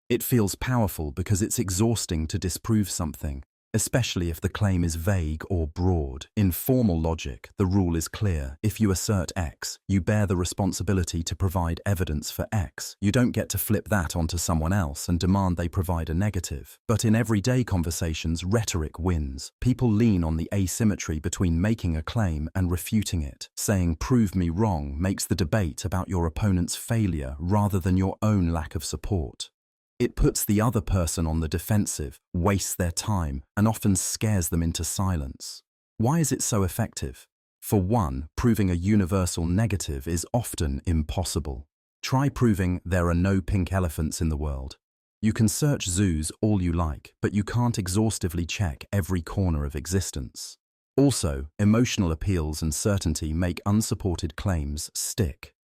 It feels powerful because it's exhausting to disprove something, especially if the claim is vague or broad. In formal logic, the rule is clear. If you assert X, you bear the responsibility to provide evidence for X. You don't get to flip that onto someone else and demand they provide a negative. But in everyday conversations, rhetoric wins. People lean on the asymmetry between making a claim and refuting it. Saying "prove me wrong" makes the debate about your opponent's failure rather than your own lack of support. It puts the other person on the defensive, wastes their time, and often scares them into silence. Why is it so effective? For one, proving a universal negative is often impossible. Try proving there are no pink elephants in the world. You can search zoos all you like, but you can't exhaustively check every corner of existence. Also, emotional appeals and certainty make unsupported claims stick.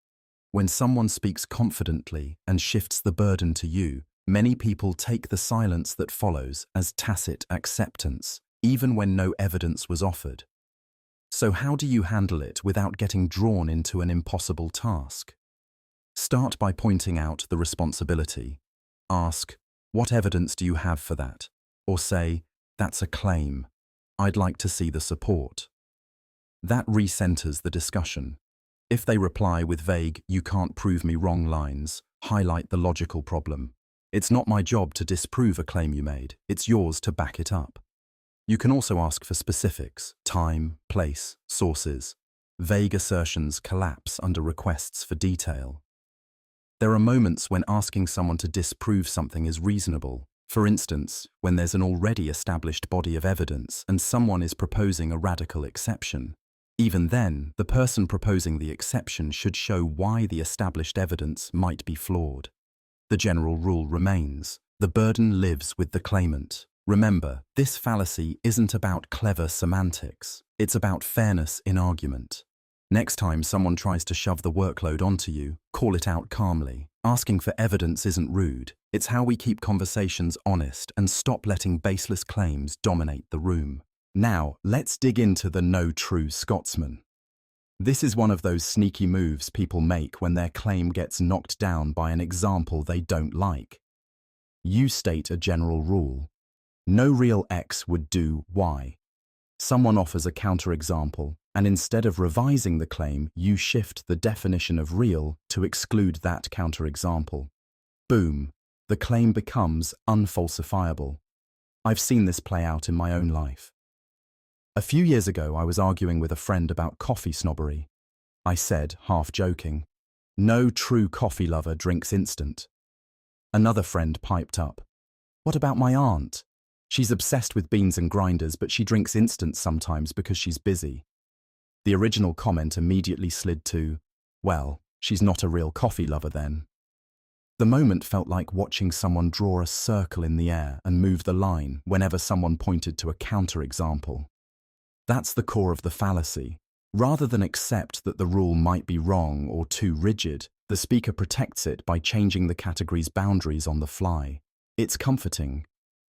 When someone speaks confidently and shifts the burden to you, many people take the silence that follows as tacit acceptance, even when no evidence was offered. So how do you handle it without getting drawn into an impossible task? Start by pointing out the responsibility. Ask, "What evidence do you have for that?" Or say, "That's a claim. I'd like to see the support." That recenters the discussion. If they reply with vague, "You can't prove me wrong" lines, highlight the logical problem. It's not my job to disprove a claim you made, it's yours to back it up. You can also ask for specifics: time, place, sources. Vague assertions collapse under requests for detail. There are moments when asking someone to disprove something is reasonable. For instance, when there's an already established body of evidence and someone is proposing a radical exception. Even then, the person proposing the exception should show why the established evidence might be flawed. The general rule remains: the burden lives with the claimant. Remember, this fallacy isn't about clever semantics. It's about fairness in argument. Next time someone tries to shove the workload onto you, call it out calmly. Asking for evidence isn't rude. It's how we keep conversations honest and stop letting baseless claims dominate the room. Now, let's dig into the no True Scotsman. This is one of those sneaky moves people make when their claim gets knocked down by an example they don't like. You state a general rule. No real X would do Y. Someone offers a counterexample, and instead of revising the claim, you shift the definition of real to exclude that counterexample. Boom, the claim becomes unfalsifiable. I've seen this play out in my own life. A few years ago, I was arguing with a friend about coffee snobbery. I said, half joking, "No true coffee lover drinks instant." Another friend piped up, "What about my aunt? She's obsessed with beans and grinders, but she drinks instant sometimes because she's busy." The original comment immediately slid to, "Well, she's not a real coffee lover then." The moment felt like watching someone draw a circle in the air and move the line whenever someone pointed to a counterexample. That's the core of the fallacy. Rather than accept that the rule might be wrong or too rigid, the speaker protects it by changing the category's boundaries on the fly. It's comforting.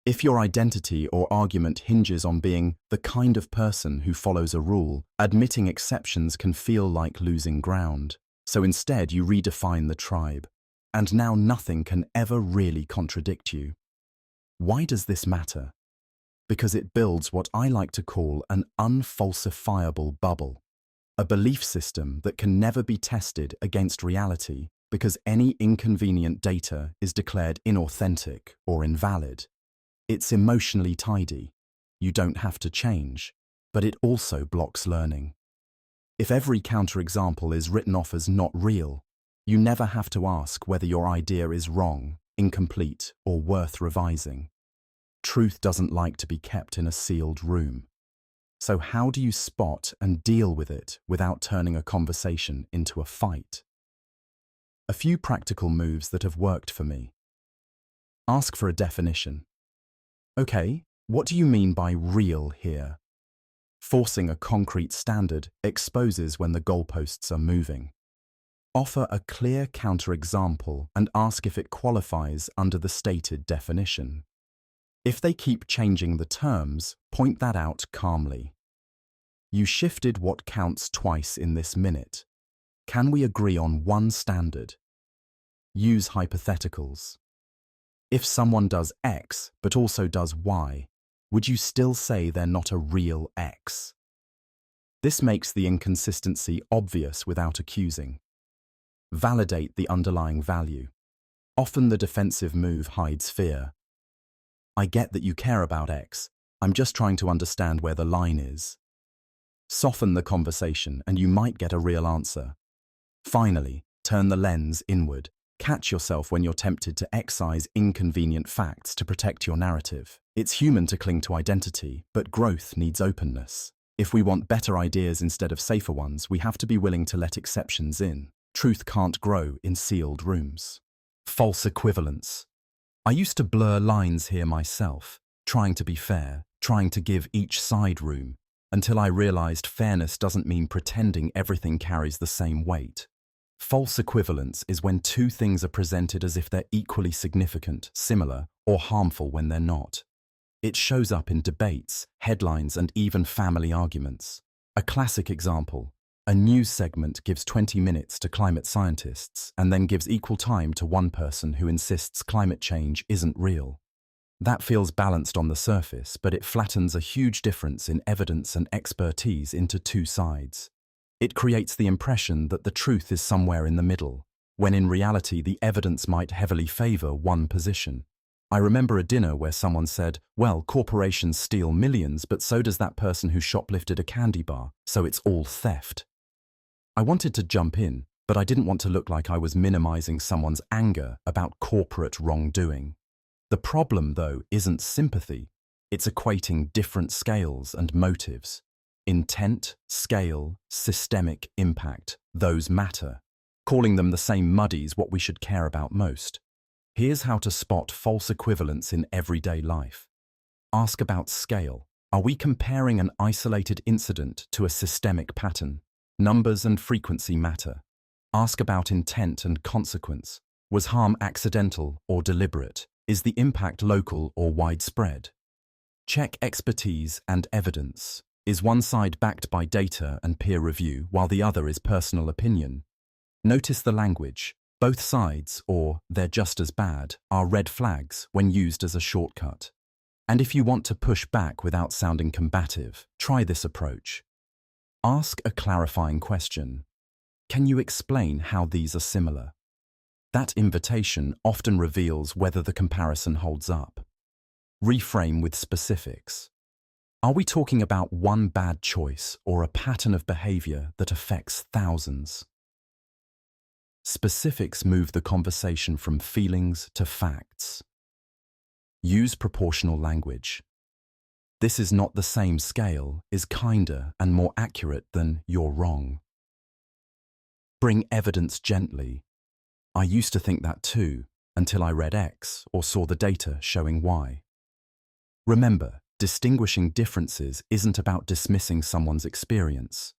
If your identity or argument hinges on being the kind of person who follows a rule, admitting exceptions can feel like losing ground. So instead, you redefine the tribe. And now nothing can ever really contradict you. Why does this matter? Because it builds what I like to call an unfalsifiable bubble. A belief system that can never be tested against reality because any inconvenient data is declared inauthentic or invalid. It's emotionally tidy. You don't have to change, but it also blocks learning. If every counterexample is written off as not real, you never have to ask whether your idea is wrong, incomplete, or worth revising. Truth doesn't like to be kept in a sealed room. So how do you spot and deal with it without turning a conversation into a fight? A few practical moves that have worked for me. Ask for a definition. Okay, what do you mean by real here? Forcing a concrete standard exposes when the goalposts are moving. Offer a clear counterexample and ask if it qualifies under the stated definition. If they keep changing the terms, point that out calmly. You shifted what counts twice in this minute. Can we agree on one standard? Use hypotheticals. If someone does X but also does Y, would you still say they're not a real X? This makes the inconsistency obvious without accusing. Validate the underlying value. Often the defensive move hides fear. I get that you care about X. I'm just trying to understand where the line is. Soften the conversation and you might get a real answer. Finally, turn the lens inward. Catch yourself when you're tempted to excise inconvenient facts to protect your narrative. It's human to cling to identity, but growth needs openness. If we want better ideas instead of safer ones, we have to be willing to let exceptions in. Truth can't grow in sealed rooms. False equivalence. I used to blur lines here myself, trying to be fair, trying to give each side room, until I realized fairness doesn't mean pretending everything carries the same weight. False equivalence is when two things are presented as if they're equally significant, similar, or harmful when they're not. It shows up in debates, headlines, and even family arguments. A classic example: a news segment gives 20 minutes to climate scientists and then gives equal time to one person who insists climate change isn't real. That feels balanced on the surface, but it flattens a huge difference in evidence and expertise into two sides. It creates the impression that the truth is somewhere in the middle, when in reality the evidence might heavily favor one position. I remember a dinner where someone said, well, corporations steal millions, but so does that person who shoplifted a candy bar, so it's all theft. I wanted to jump in, but I didn't want to look like I was minimizing someone's anger about corporate wrongdoing. The problem, though, isn't sympathy. It's equating different scales and motives. Intent, scale, systemic impact, those matter. Calling them the same muddies what we should care about most. Here's how to spot false equivalence in everyday life. Ask about scale. Are we comparing an isolated incident to a systemic pattern? Numbers and frequency matter. Ask about intent and consequence. Was harm accidental or deliberate? Is the impact local or widespread? Check expertise and evidence. Is one side backed by data and peer review while the other is personal opinion? Notice the language. Both sides, or they're just as bad, are red flags when used as a shortcut. And if you want to push back without sounding combative, try this approach. Ask a clarifying question. Can you explain how these are similar? That invitation often reveals whether the comparison holds up. Reframe with specifics. Are we talking about one bad choice or a pattern of behavior that affects thousands? Specifics move the conversation from feelings to facts. Use proportional language. This is not the same scale is kinder and more accurate than you're wrong. Bring evidence gently. I used to think that too. until I read X or saw the data showing Y. Remember, distinguishing differences isn't about dismissing someone's experience.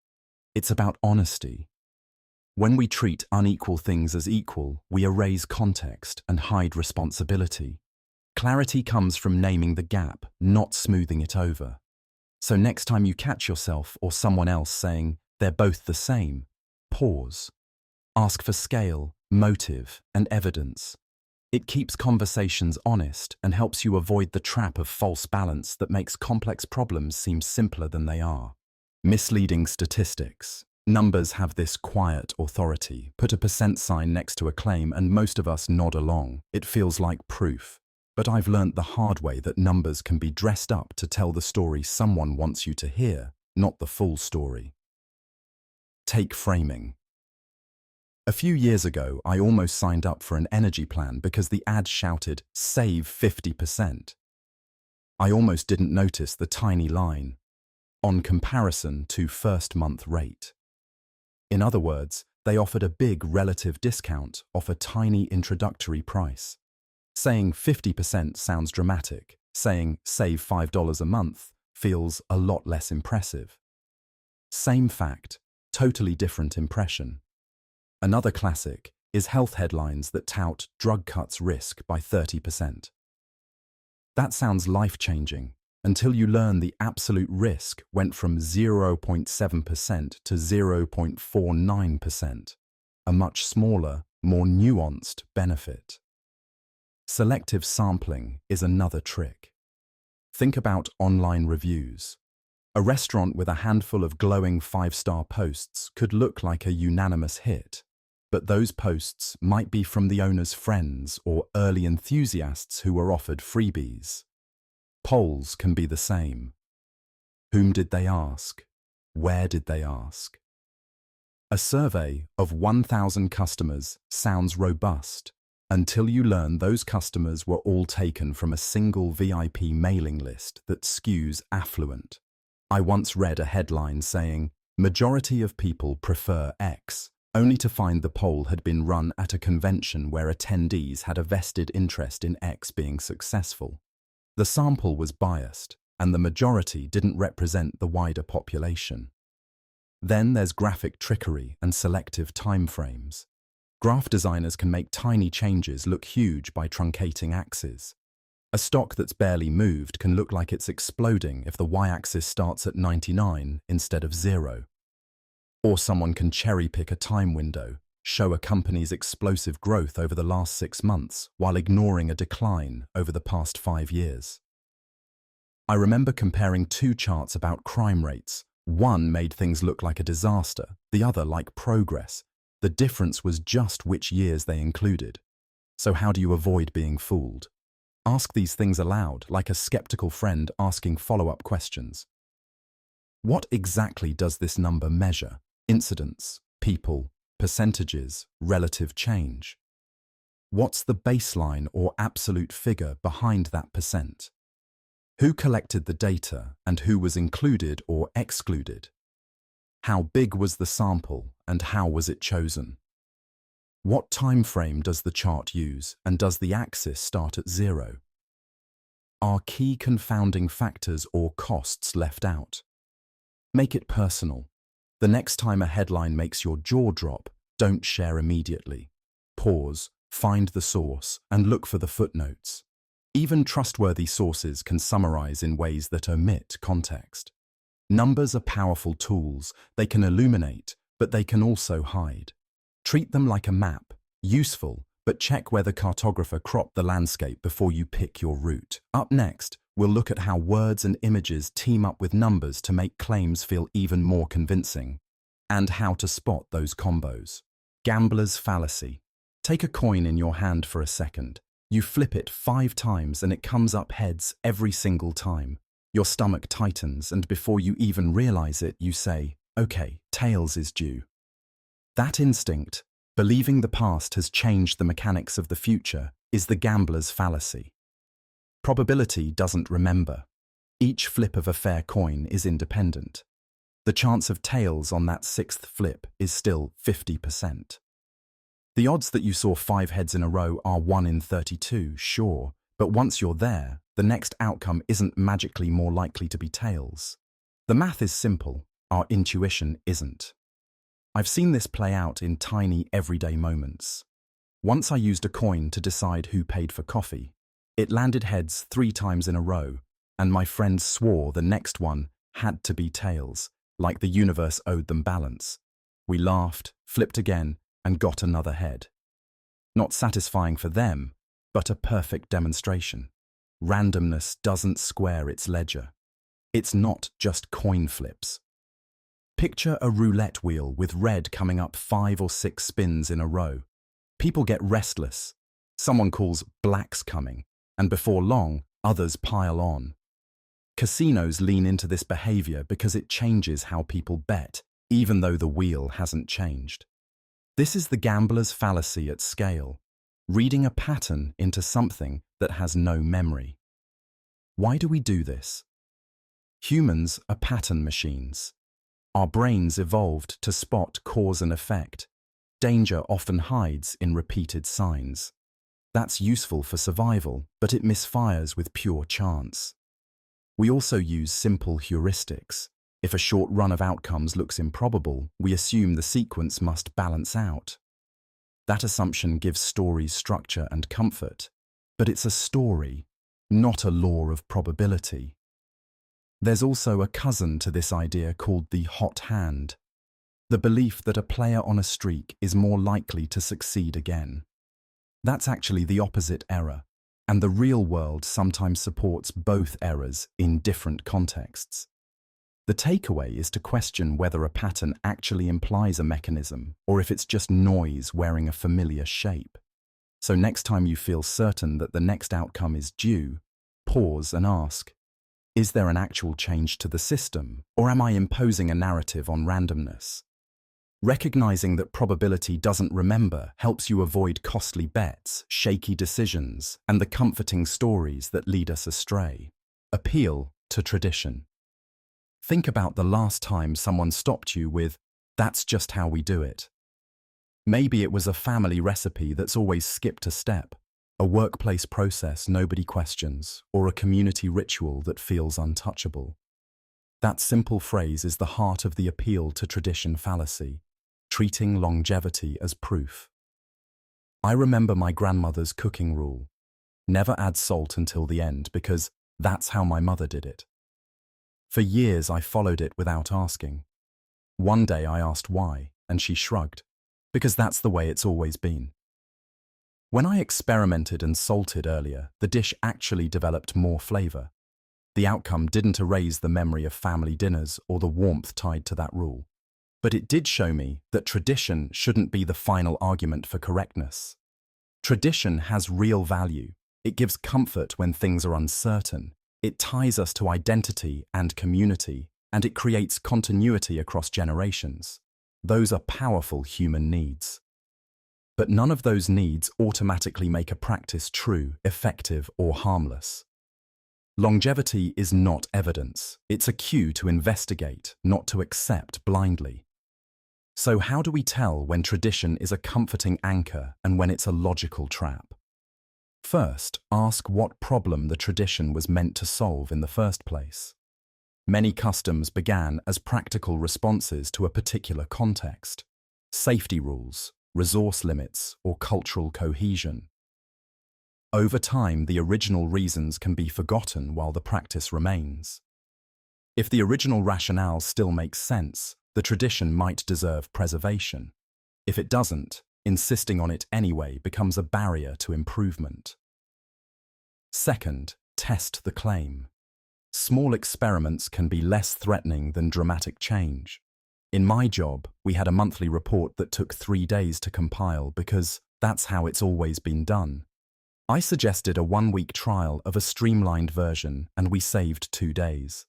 It's about honesty. When we treat unequal things as equal, we erase context and hide responsibility. Clarity comes from naming the gap, not smoothing it over. So next time you catch yourself or someone else saying they're both the same, pause. Ask for scale, motive, and evidence. It keeps conversations honest and helps you avoid the trap of false balance that makes complex problems seem simpler than they are. Misleading statistics. Numbers have this quiet authority. Put a % sign next to a claim and most of us nod along. It feels like proof. But I've learnt the hard way that numbers can be dressed up to tell the story someone wants you to hear, not the full story. Take framing. A few years ago, I almost signed up for an energy plan because the ad shouted, "Save 50%. I almost didn't notice the tiny line, "on comparison to first month rate." In other words, they offered a big relative discount off a tiny introductory price. Saying 50% sounds dramatic. Saying save $5 a month feels a lot less impressive. Same fact, totally different impression. Another classic is health headlines that tout drug cuts risk by 30%. That sounds life-changing until you learn the absolute risk went from 0.7% to 0.49%, a much smaller, more nuanced benefit. Selective sampling is another trick. Think about online reviews. A restaurant with a handful of glowing 5-star posts could look like a unanimous hit, but those posts might be from the owner's friends or early enthusiasts who were offered freebies. Polls can be the same. Whom did they ask? Where did they ask? A survey of 1,000 customers sounds robust until you learn those customers were all taken from a single VIP mailing list that skews affluent. I once read a headline saying, "Majority of people prefer X," only to find the poll had been run at a convention where attendees had a vested interest in X being successful. The sample was biased, and the majority didn't represent the wider population. Then there's graphic trickery and selective timeframes. Graph designers can make tiny changes look huge by truncating axes. A stock that's barely moved can look like it's exploding if the y-axis starts at 99 instead of 0. Or someone can cherry-pick a time window, show a company's explosive growth over the last 6 months while ignoring a decline over the past 5 years. I remember comparing 2 charts about crime rates. One made things look like a disaster, the other like progress. The difference was just which years they included. So how do you avoid being fooled? Ask these things aloud, like a skeptical friend asking follow-up questions. What exactly does this number measure? Incidents, people, percentages, relative change. What's the baseline or absolute figure behind that percent? Who collected the data and who was included or excluded? How big was the sample and how was it chosen? What time frame does the chart use and does the axis start at 0? Are key confounding factors or costs left out? Make it personal. The next time a headline makes your jaw drop, don't share immediately. Pause, find the source, and look for the footnotes. Even trustworthy sources can summarize in ways that omit context. Numbers are powerful tools. They can illuminate, but they can also hide. Treat them like a map, useful, but check where the cartographer cropped the landscape before you pick your route. Up next, we'll look at how words and images team up with numbers to make claims feel even more convincing, and how to spot those combos. Gambler's fallacy. Take a coin in your hand for a second. You flip it 5 times and it comes up heads every single time. Your stomach tightens and before you even realize it, you say, "Okay, tails is due." That instinct, believing the past has changed the mechanics of the future, is the gambler's fallacy. Probability doesn't remember. Each flip of a fair coin is independent. The chance of tails on that 6th flip is still 50%. The odds that you saw 5 heads in a row are 1 in 32, sure, but once you're there, the next outcome isn't magically more likely to be tails. The math is simple, our intuition isn't. I've seen this play out in tiny, everyday moments. Once I used a coin to decide who paid for coffee. It landed heads 3 times in a row, and my friends swore the next one had to be tails, like the universe owed them balance. We laughed, flipped again, and got another head. Not satisfying for them, but a perfect demonstration. Randomness doesn't square its ledger. It's not just coin flips. Picture a roulette wheel with red coming up 5 or 6 spins in a row. People get restless. Someone calls black's coming, and before long, others pile on. Casinos lean into this behavior because it changes how people bet, even though the wheel hasn't changed. This is the gambler's fallacy at scale, reading a pattern into something that has no memory. Why do we do this? Humans are pattern machines. Our brains evolved to spot cause and effect. Danger often hides in repeated signs. That's useful for survival, but it misfires with pure chance. We also use simple heuristics. If a short run of outcomes looks improbable, we assume the sequence must balance out. That assumption gives stories structure and comfort, but it's a story, not a law of probability. There's also a cousin to this idea called the hot hand, the belief that a player on a streak is more likely to succeed again. That's actually the opposite error, and the real world sometimes supports both errors in different contexts. The takeaway is to question whether a pattern actually implies a mechanism or if it's just noise wearing a familiar shape. So next time you feel certain that the next outcome is due, pause and ask, is there an actual change to the system, or am I imposing a narrative on randomness? Recognizing that probability doesn't remember helps you avoid costly bets, shaky decisions, and the comforting stories that lead us astray. Appeal to tradition. Think about the last time someone stopped you with, "That's just how we do it." Maybe it was a family recipe that's always skipped a step, a workplace process nobody questions, or a community ritual that feels untouchable. That simple phrase is the heart of the appeal to tradition fallacy, treating longevity as proof. I remember my grandmother's cooking rule: never add salt until the end, because that's how my mother did it. For years I followed it without asking. One day I asked why, and she shrugged, because that's the way it's always been. When I experimented and salted earlier, the dish actually developed more flavor. The outcome didn't erase the memory of family dinners or the warmth tied to that rule. But it did show me that tradition shouldn't be the final argument for correctness. Tradition has real value. It gives comfort when things are uncertain. It ties us to identity and community, and it creates continuity across generations. Those are powerful human needs. But none of those needs automatically make a practice true, effective, or harmless. Longevity is not evidence. It's a cue to investigate, not to accept blindly. So how do we tell when tradition is a comforting anchor and when it's a logical trap? First, ask what problem the tradition was meant to solve in the first place. Many customs began as practical responses to a particular context: safety rules, resource limits, or cultural cohesion. Over time, the original reasons can be forgotten while the practice remains. If the original rationale still makes sense, the tradition might deserve preservation. If it doesn't, insisting on it anyway becomes a barrier to improvement. Second, test the claim. Small experiments can be less threatening than dramatic change. In my job, we had a monthly report that took 3 days to compile because that's how it's always been done. I suggested a 1-week trial of a streamlined version, and we saved 2 days.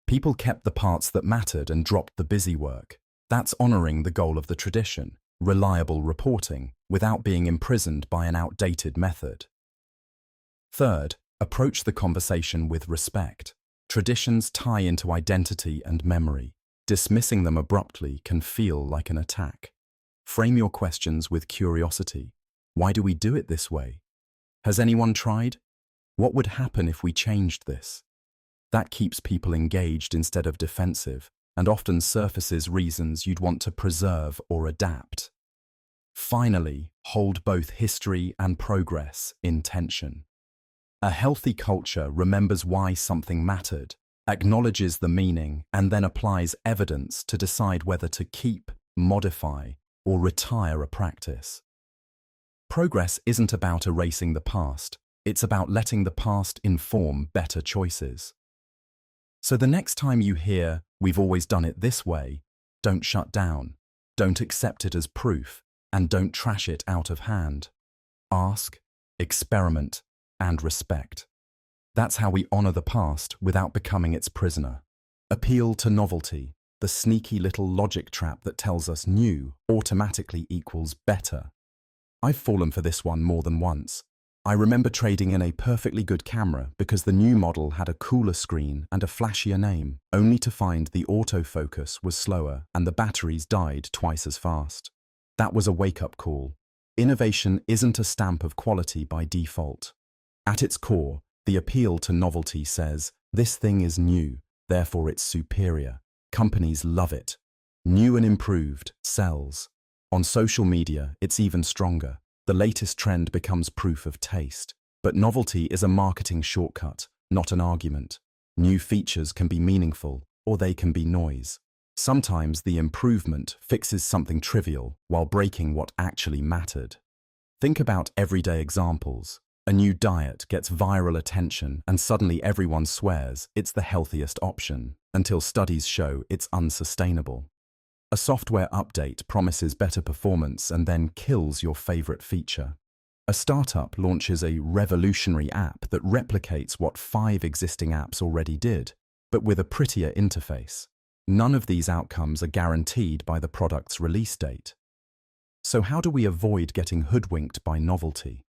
People kept the parts that mattered and dropped the busy work. That's honoring the goal of the tradition, reliable reporting, without being imprisoned by an outdated method. Third, approach the conversation with respect. Traditions tie into identity and memory. Dismissing them abruptly can feel like an attack. Frame your questions with curiosity. Why do we do it this way? Has anyone tried? What would happen if we changed this? That keeps people engaged instead of defensive, and often surfaces reasons you'd want to preserve or adapt. Finally, hold both history and progress in tension. A healthy culture remembers why something mattered, acknowledges the meaning, and then applies evidence to decide whether to keep, modify, or retire a practice. Progress isn't about erasing the past, it's about letting the past inform better choices. So the next time you hear, "We've always done it this way," don't shut down, don't accept it as proof, and don't trash it out of hand. Ask, experiment, and respect. That's how we honor the past without becoming its prisoner. Appeal to novelty, the sneaky little logic trap that tells us new automatically equals better. I've fallen for this one more than once. I remember trading in a perfectly good camera because the new model had a cooler screen and a flashier name, only to find the autofocus was slower and the batteries died twice as fast. That was a wake-up call. Innovation isn't a stamp of quality by default. At its core, the appeal to novelty says, this thing is new, therefore it's superior. Companies love it. New and improved sells. On social media, it's even stronger. The latest trend becomes proof of taste. But novelty is a marketing shortcut, not an argument. New features can be meaningful, or they can be noise. Sometimes the improvement fixes something trivial while breaking what actually mattered. Think about everyday examples. A new diet gets viral attention and suddenly everyone swears it's the healthiest option, until studies show it's unsustainable. A software update promises better performance and then kills your favorite feature. A startup launches a revolutionary app that replicates what 5 existing apps already did, but with a prettier interface. None of these outcomes are guaranteed by the product's release date. So how do we avoid getting hoodwinked by novelty?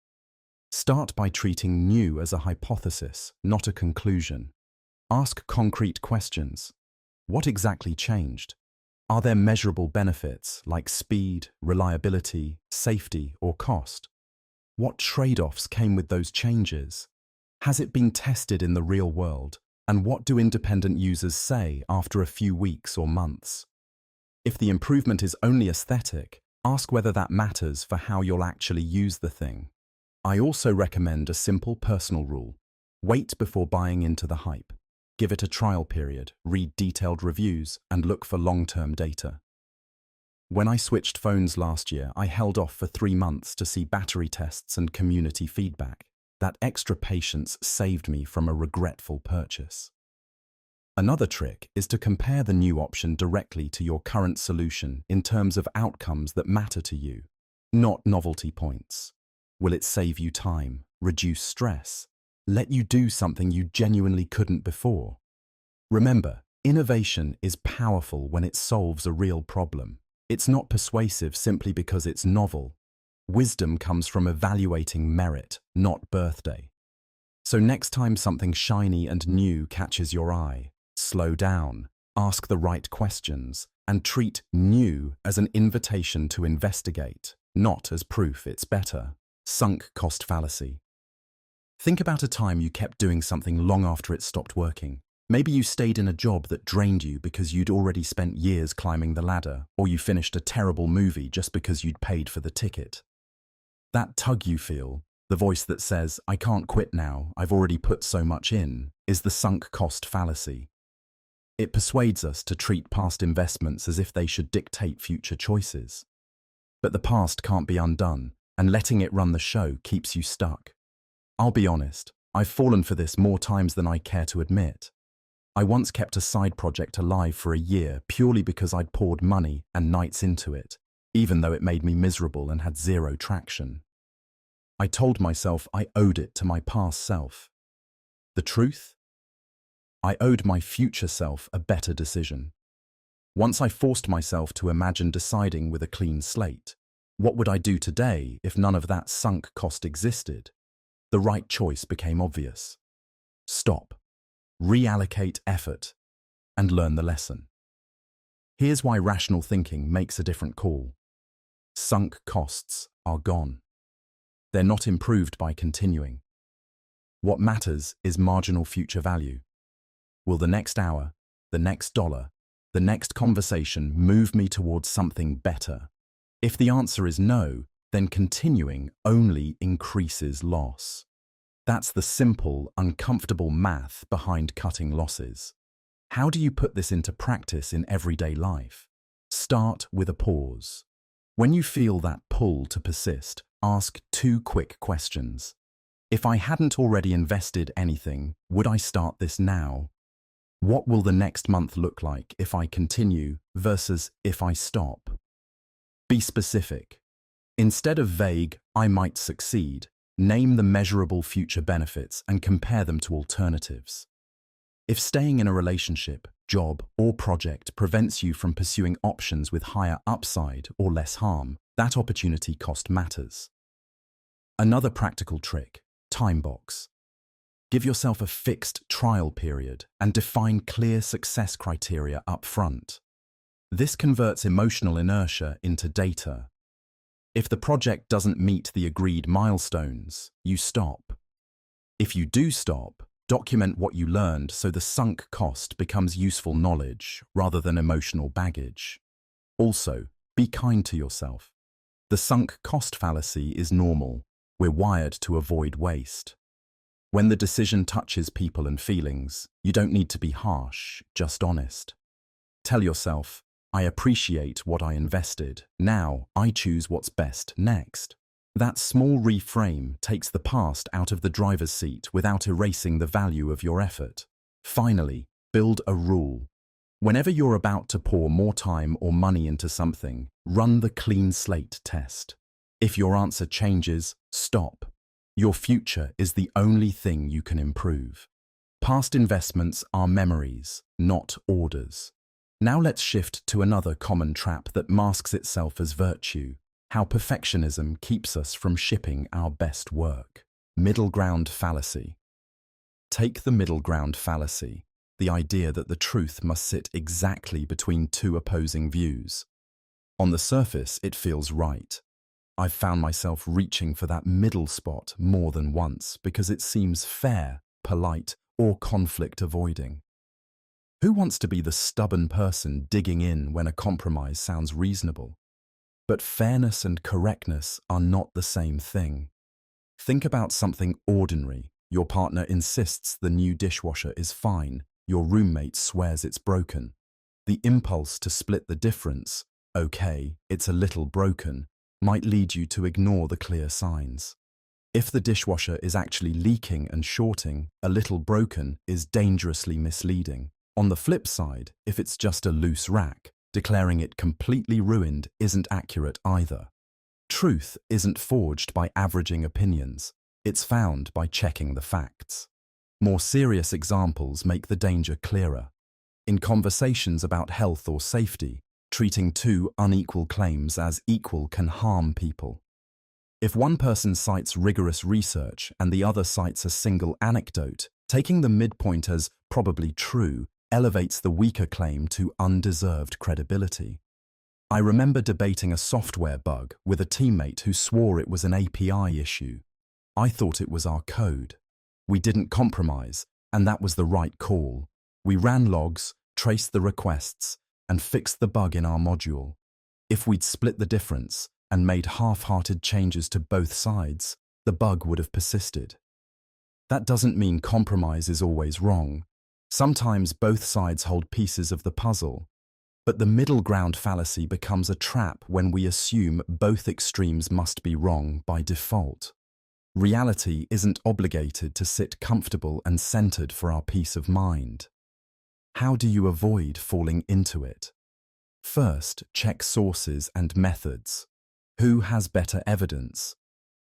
Start by treating new as a hypothesis, not a conclusion. Ask concrete questions. What exactly changed? Are there measurable benefits like speed, reliability, safety, or cost? What trade-offs came with those changes? Has it been tested in the real world? And what do independent users say after a few weeks or months? If the improvement is only aesthetic, ask whether that matters for how you'll actually use the thing. I also recommend a simple personal rule. Wait before buying into the hype. Give it a trial period, read detailed reviews, and look for long-term data. When I switched phones last year, I held off for 3 months to see battery tests and community feedback. That extra patience saved me from a regretful purchase. Another trick is to compare the new option directly to your current solution in terms of outcomes that matter to you, not novelty points. Will it save you time, reduce stress, let you do something you genuinely couldn't before? Remember, innovation is powerful when it solves a real problem. It's not persuasive simply because it's novel. Wisdom comes from evaluating merit, not birthday. So next time something shiny and new catches your eye, slow down, ask the right questions, and treat new as an invitation to investigate, not as proof it's better. Sunk cost fallacy. Think about a time you kept doing something long after it stopped working. Maybe you stayed in a job that drained you because you'd already spent years climbing the ladder, or you finished a terrible movie just because you'd paid for the ticket. That tug you feel, the voice that says, "I can't quit now, I've already put so much in," is the sunk cost fallacy. It persuades us to treat past investments as if they should dictate future choices. But the past can't be undone, and letting it run the show keeps you stuck. I'll be honest, I've fallen for this more times than I care to admit. I once kept a side project alive for a year purely because I'd poured money and nights into it, even though it made me miserable and had zero traction. I told myself I owed it to my past self. The truth? I owed my future self a better decision. Once I forced myself to imagine deciding with a clean slate, what would I do today if none of that sunk cost existed? The right choice became obvious. Stop, reallocate effort, and learn the lesson. Here's why rational thinking makes a different call. Sunk costs are gone. They're not improved by continuing. What matters is marginal future value. Will the next hour, the next dollar, the next conversation move me towards something better? If the answer is no, then continuing only increases loss. That's the simple, uncomfortable math behind cutting losses. How do you put this into practice in everyday life? Start with a pause. When you feel that pull to persist, ask 2 quick questions. If I hadn't already invested anything, would I start this now? What will the next month look like if I continue versus if I stop? Be specific. Instead of vague, I might succeed, name the measurable future benefits and compare them to alternatives. If staying in a relationship, job, or project prevents you from pursuing options with higher upside or less harm, that opportunity cost matters. Another practical trick: time box. Give yourself a fixed trial period and define clear success criteria up front. This converts emotional inertia into data. If the project doesn't meet the agreed milestones, you stop. If you do stop, document what you learned so the sunk cost becomes useful knowledge rather than emotional baggage. Also, be kind to yourself. The sunk cost fallacy is normal. We're wired to avoid waste. When the decision touches people and feelings, you don't need to be harsh, just honest. Tell yourself, I appreciate what I invested. Now I choose what's best next. That small reframe takes the past out of the driver's seat without erasing the value of your effort. Finally, build a rule. Whenever you're about to pour more time or money into something, run the clean slate test. If your answer changes, stop. Your future is the only thing you can improve. Past investments are memories, not orders. Now let's shift to another common trap that masks itself as virtue: how perfectionism keeps us from shipping our best work. Middle ground fallacy. Take the middle ground fallacy, the idea that the truth must sit exactly between 2 opposing views. On the surface, it feels right. I've found myself reaching for that middle spot more than once because it seems fair, polite, or conflict-avoiding. Who wants to be the stubborn person digging in when a compromise sounds reasonable? But fairness and correctness are not the same thing. Think about something ordinary. Your partner insists the new dishwasher is fine. Your roommate swears it's broken. The impulse to split the difference, okay, it's a little broken, might lead you to ignore the clear signs. If the dishwasher is actually leaking and shorting, a little broken is dangerously misleading. On the flip side, if it's just a loose rack, declaring it completely ruined isn't accurate either. Truth isn't forged by averaging opinions, it's found by checking the facts. More serious examples make the danger clearer. In conversations about health or safety, treating 2 unequal claims as equal can harm people. If one person cites rigorous research and the other cites a single anecdote, taking the midpoint as probably true elevates the weaker claim to undeserved credibility. I remember debating a software bug with a teammate who swore it was an API issue. I thought it was our code. We didn't compromise, and that was the right call. We ran logs, traced the requests, and fixed the bug in our module. If we'd split the difference and made half-hearted changes to both sides, the bug would have persisted. That doesn't mean compromise is always wrong. Sometimes both sides hold pieces of the puzzle. But the middle ground fallacy becomes a trap when we assume both extremes must be wrong by default. Reality isn't obligated to sit comfortable and centered for our peace of mind. How do you avoid falling into it? First, check sources and methods. Who has better evidence?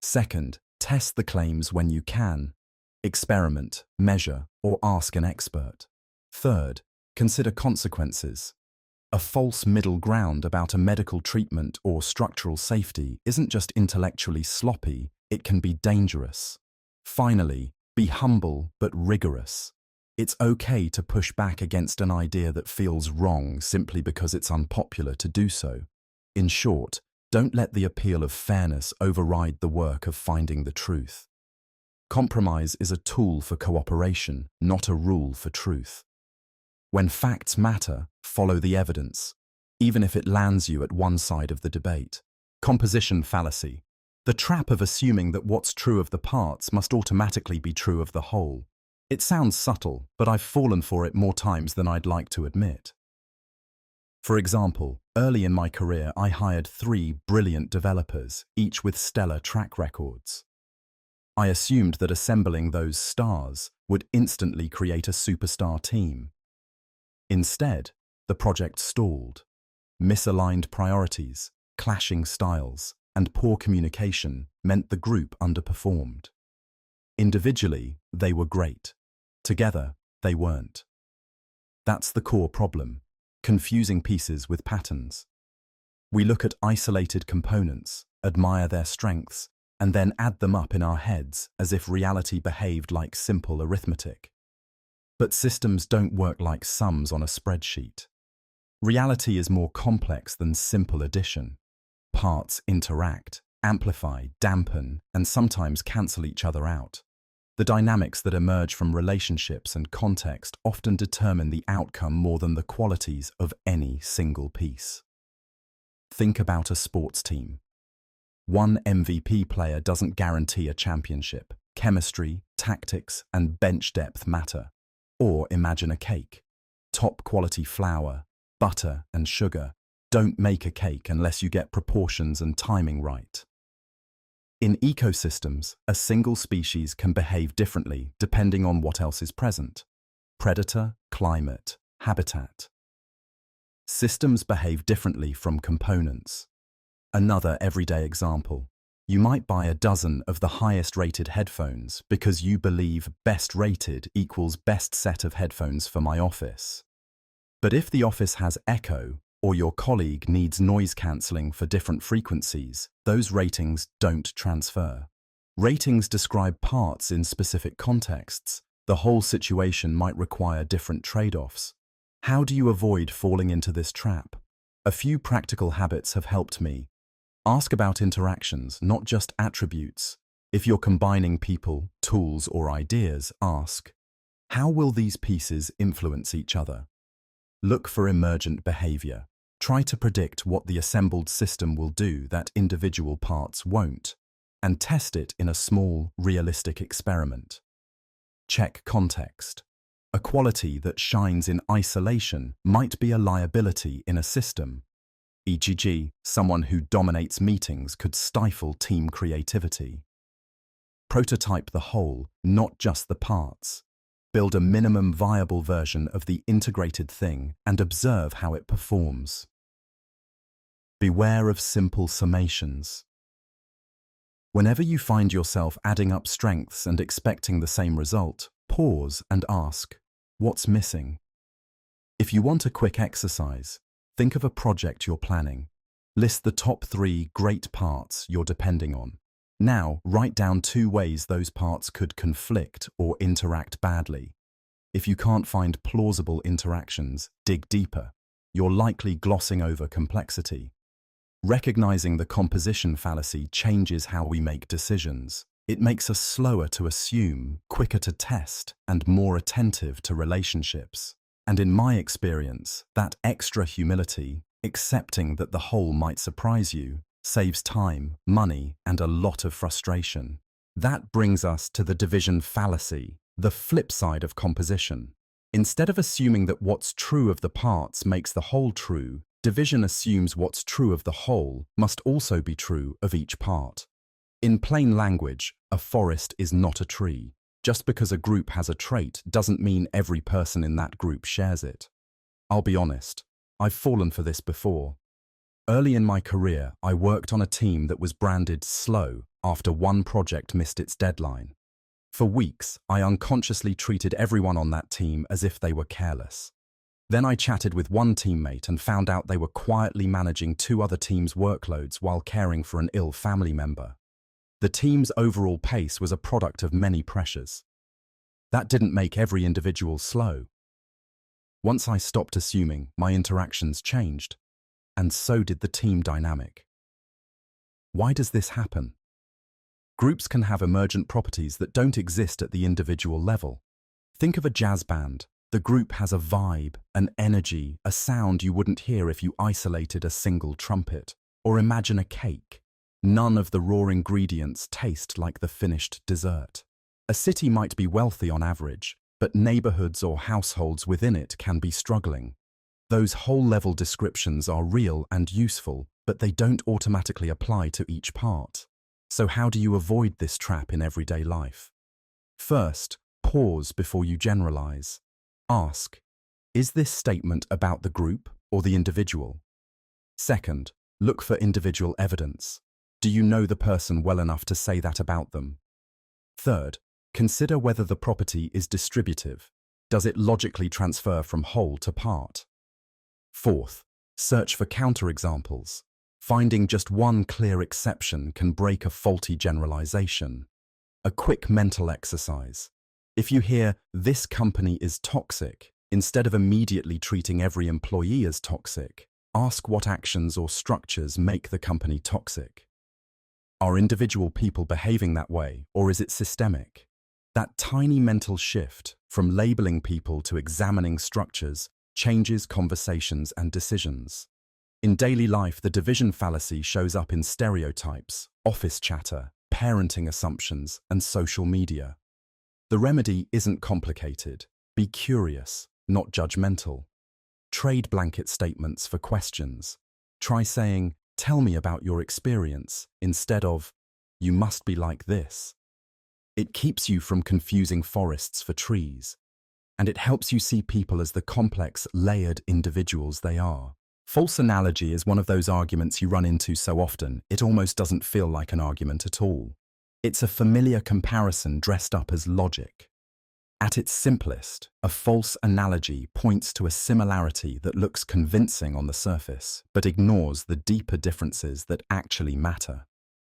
Second, test the claims when you can. Experiment, measure, or ask an expert. Third, consider consequences. A false middle ground about a medical treatment or structural safety isn't just intellectually sloppy, it can be dangerous. Finally, be humble but rigorous. It's okay to push back against an idea that feels wrong simply because it's unpopular to do so. In short, Don't let the appeal of fairness override the work of finding the truth. Compromise is a tool for cooperation, not a rule for truth. When facts matter, follow the evidence, even if it lands you at one side of the debate. Composition fallacy. The trap of assuming that what's true of the parts must automatically be true of the whole. It sounds subtle, but I've fallen for it more times than I'd like to admit. For example, early in my career, I hired 3 brilliant developers, each with stellar track records. I assumed that assembling those stars would instantly create a superstar team. Instead, the project stalled. Misaligned priorities, clashing styles, and poor communication meant the group underperformed. Individually, they were great. Together, they weren't. That's the core problem, confusing pieces with patterns. We look at isolated components, admire their strengths, and then add them up in our heads as if reality behaved like simple arithmetic. But systems don't work like sums on a spreadsheet. Reality is more complex than simple addition. Parts interact, amplify, dampen, and sometimes cancel each other out. The dynamics that emerge from relationships and context often determine the outcome more than the qualities of any single piece. Think about a sports team. One MVP player doesn't guarantee a championship. Chemistry, tactics, and bench depth matter. Or imagine a cake. Top quality flour, butter, and sugar. Don't make a cake unless you get proportions and timing right. In ecosystems, a single species can behave differently depending on what else is present: predator, climate, habitat. Systems behave differently from components. Another everyday example. You might buy a dozen of the highest rated headphones because you believe best rated equals best set of headphones for my office. But if the office has echo, or your colleague needs noise cancelling for different frequencies, those ratings don't transfer. Ratings describe parts in specific contexts. The whole situation might require different trade-offs. How do you avoid falling into this trap? A few practical habits have helped me. Ask about interactions, not just attributes. If you're combining people, tools, or ideas, ask, how will these pieces influence each other? Look for emergent behavior. Try to predict what the assembled system will do that individual parts won't, and test it in a small, realistic experiment. Check context. A quality that shines in isolation might be a liability in a system. E.g., someone who dominates meetings could stifle team creativity. Prototype the whole, not just the parts. Build a minimum viable version of the integrated thing and observe how it performs. Beware of simple summations. Whenever you find yourself adding up strengths and expecting the same result, pause and ask, what's missing? If you want a quick exercise, think of a project you're planning. List the top 3 great parts you're depending on. Now, write down 2 ways those parts could conflict or interact badly. If you can't find plausible interactions, dig deeper. You're likely glossing over complexity. Recognizing the composition fallacy changes how we make decisions. It makes us slower to assume, quicker to test, and more attentive to relationships. And in my experience, that extra humility, accepting that the whole might surprise you, saves time, money, and a lot of frustration. That brings us to the division fallacy, the flip side of composition. Instead of assuming that what's true of the parts makes the whole true, division assumes what's true of the whole must also be true of each part. In plain language, a forest is not a tree. Just because a group has a trait doesn't mean every person in that group shares it. I'll be honest, I've fallen for this before. Early in my career, I worked on a team that was branded slow after one project missed its deadline. For weeks, I unconsciously treated everyone on that team as if they were careless. Then I chatted with one teammate and found out they were quietly managing 2 other teams' workloads while caring for an ill family member. The team's overall pace was a product of many pressures. That didn't make every individual slow. Once I stopped assuming, my interactions changed, and so did the team dynamic. Why does this happen? Groups can have emergent properties that don't exist at the individual level. Think of a jazz band. The group has a vibe, an energy, a sound you wouldn't hear if you isolated a single trumpet. Or imagine a cake. None of the raw ingredients taste like the finished dessert. A city might be wealthy on average, but neighborhoods or households within it can be struggling. Those whole-level descriptions are real and useful, but they don't automatically apply to each part. So how do you avoid this trap in everyday life? First, pause before you generalize. Ask, is this statement about the group or the individual? Second, look for individual evidence. Do you know the person well enough to say that about them? Third, consider whether the property is distributive. Does it logically transfer from whole to part? Fourth, search for counterexamples. Finding just one clear exception can break a faulty generalization. A quick mental exercise. If you hear, "This company is toxic," instead of immediately treating every employee as toxic, ask what actions or structures make the company toxic. Are individual people behaving that way, or is it systemic? That tiny mental shift, from labeling people to examining structures, changes conversations and decisions. In daily life, the division fallacy shows up in stereotypes, office chatter, parenting assumptions, and social media. The remedy isn't complicated. Be curious, not judgmental. Trade blanket statements for questions. Try saying, "Tell me about your experience," instead of, "You must be like this." It keeps you from confusing forests for trees, and it helps you see people as the complex, layered individuals they are. False analogy is one of those arguments you run into so often, it almost doesn't feel like an argument at all. It's a familiar comparison dressed up as logic. At its simplest, a false analogy points to a similarity that looks convincing on the surface, but ignores the deeper differences that actually matter.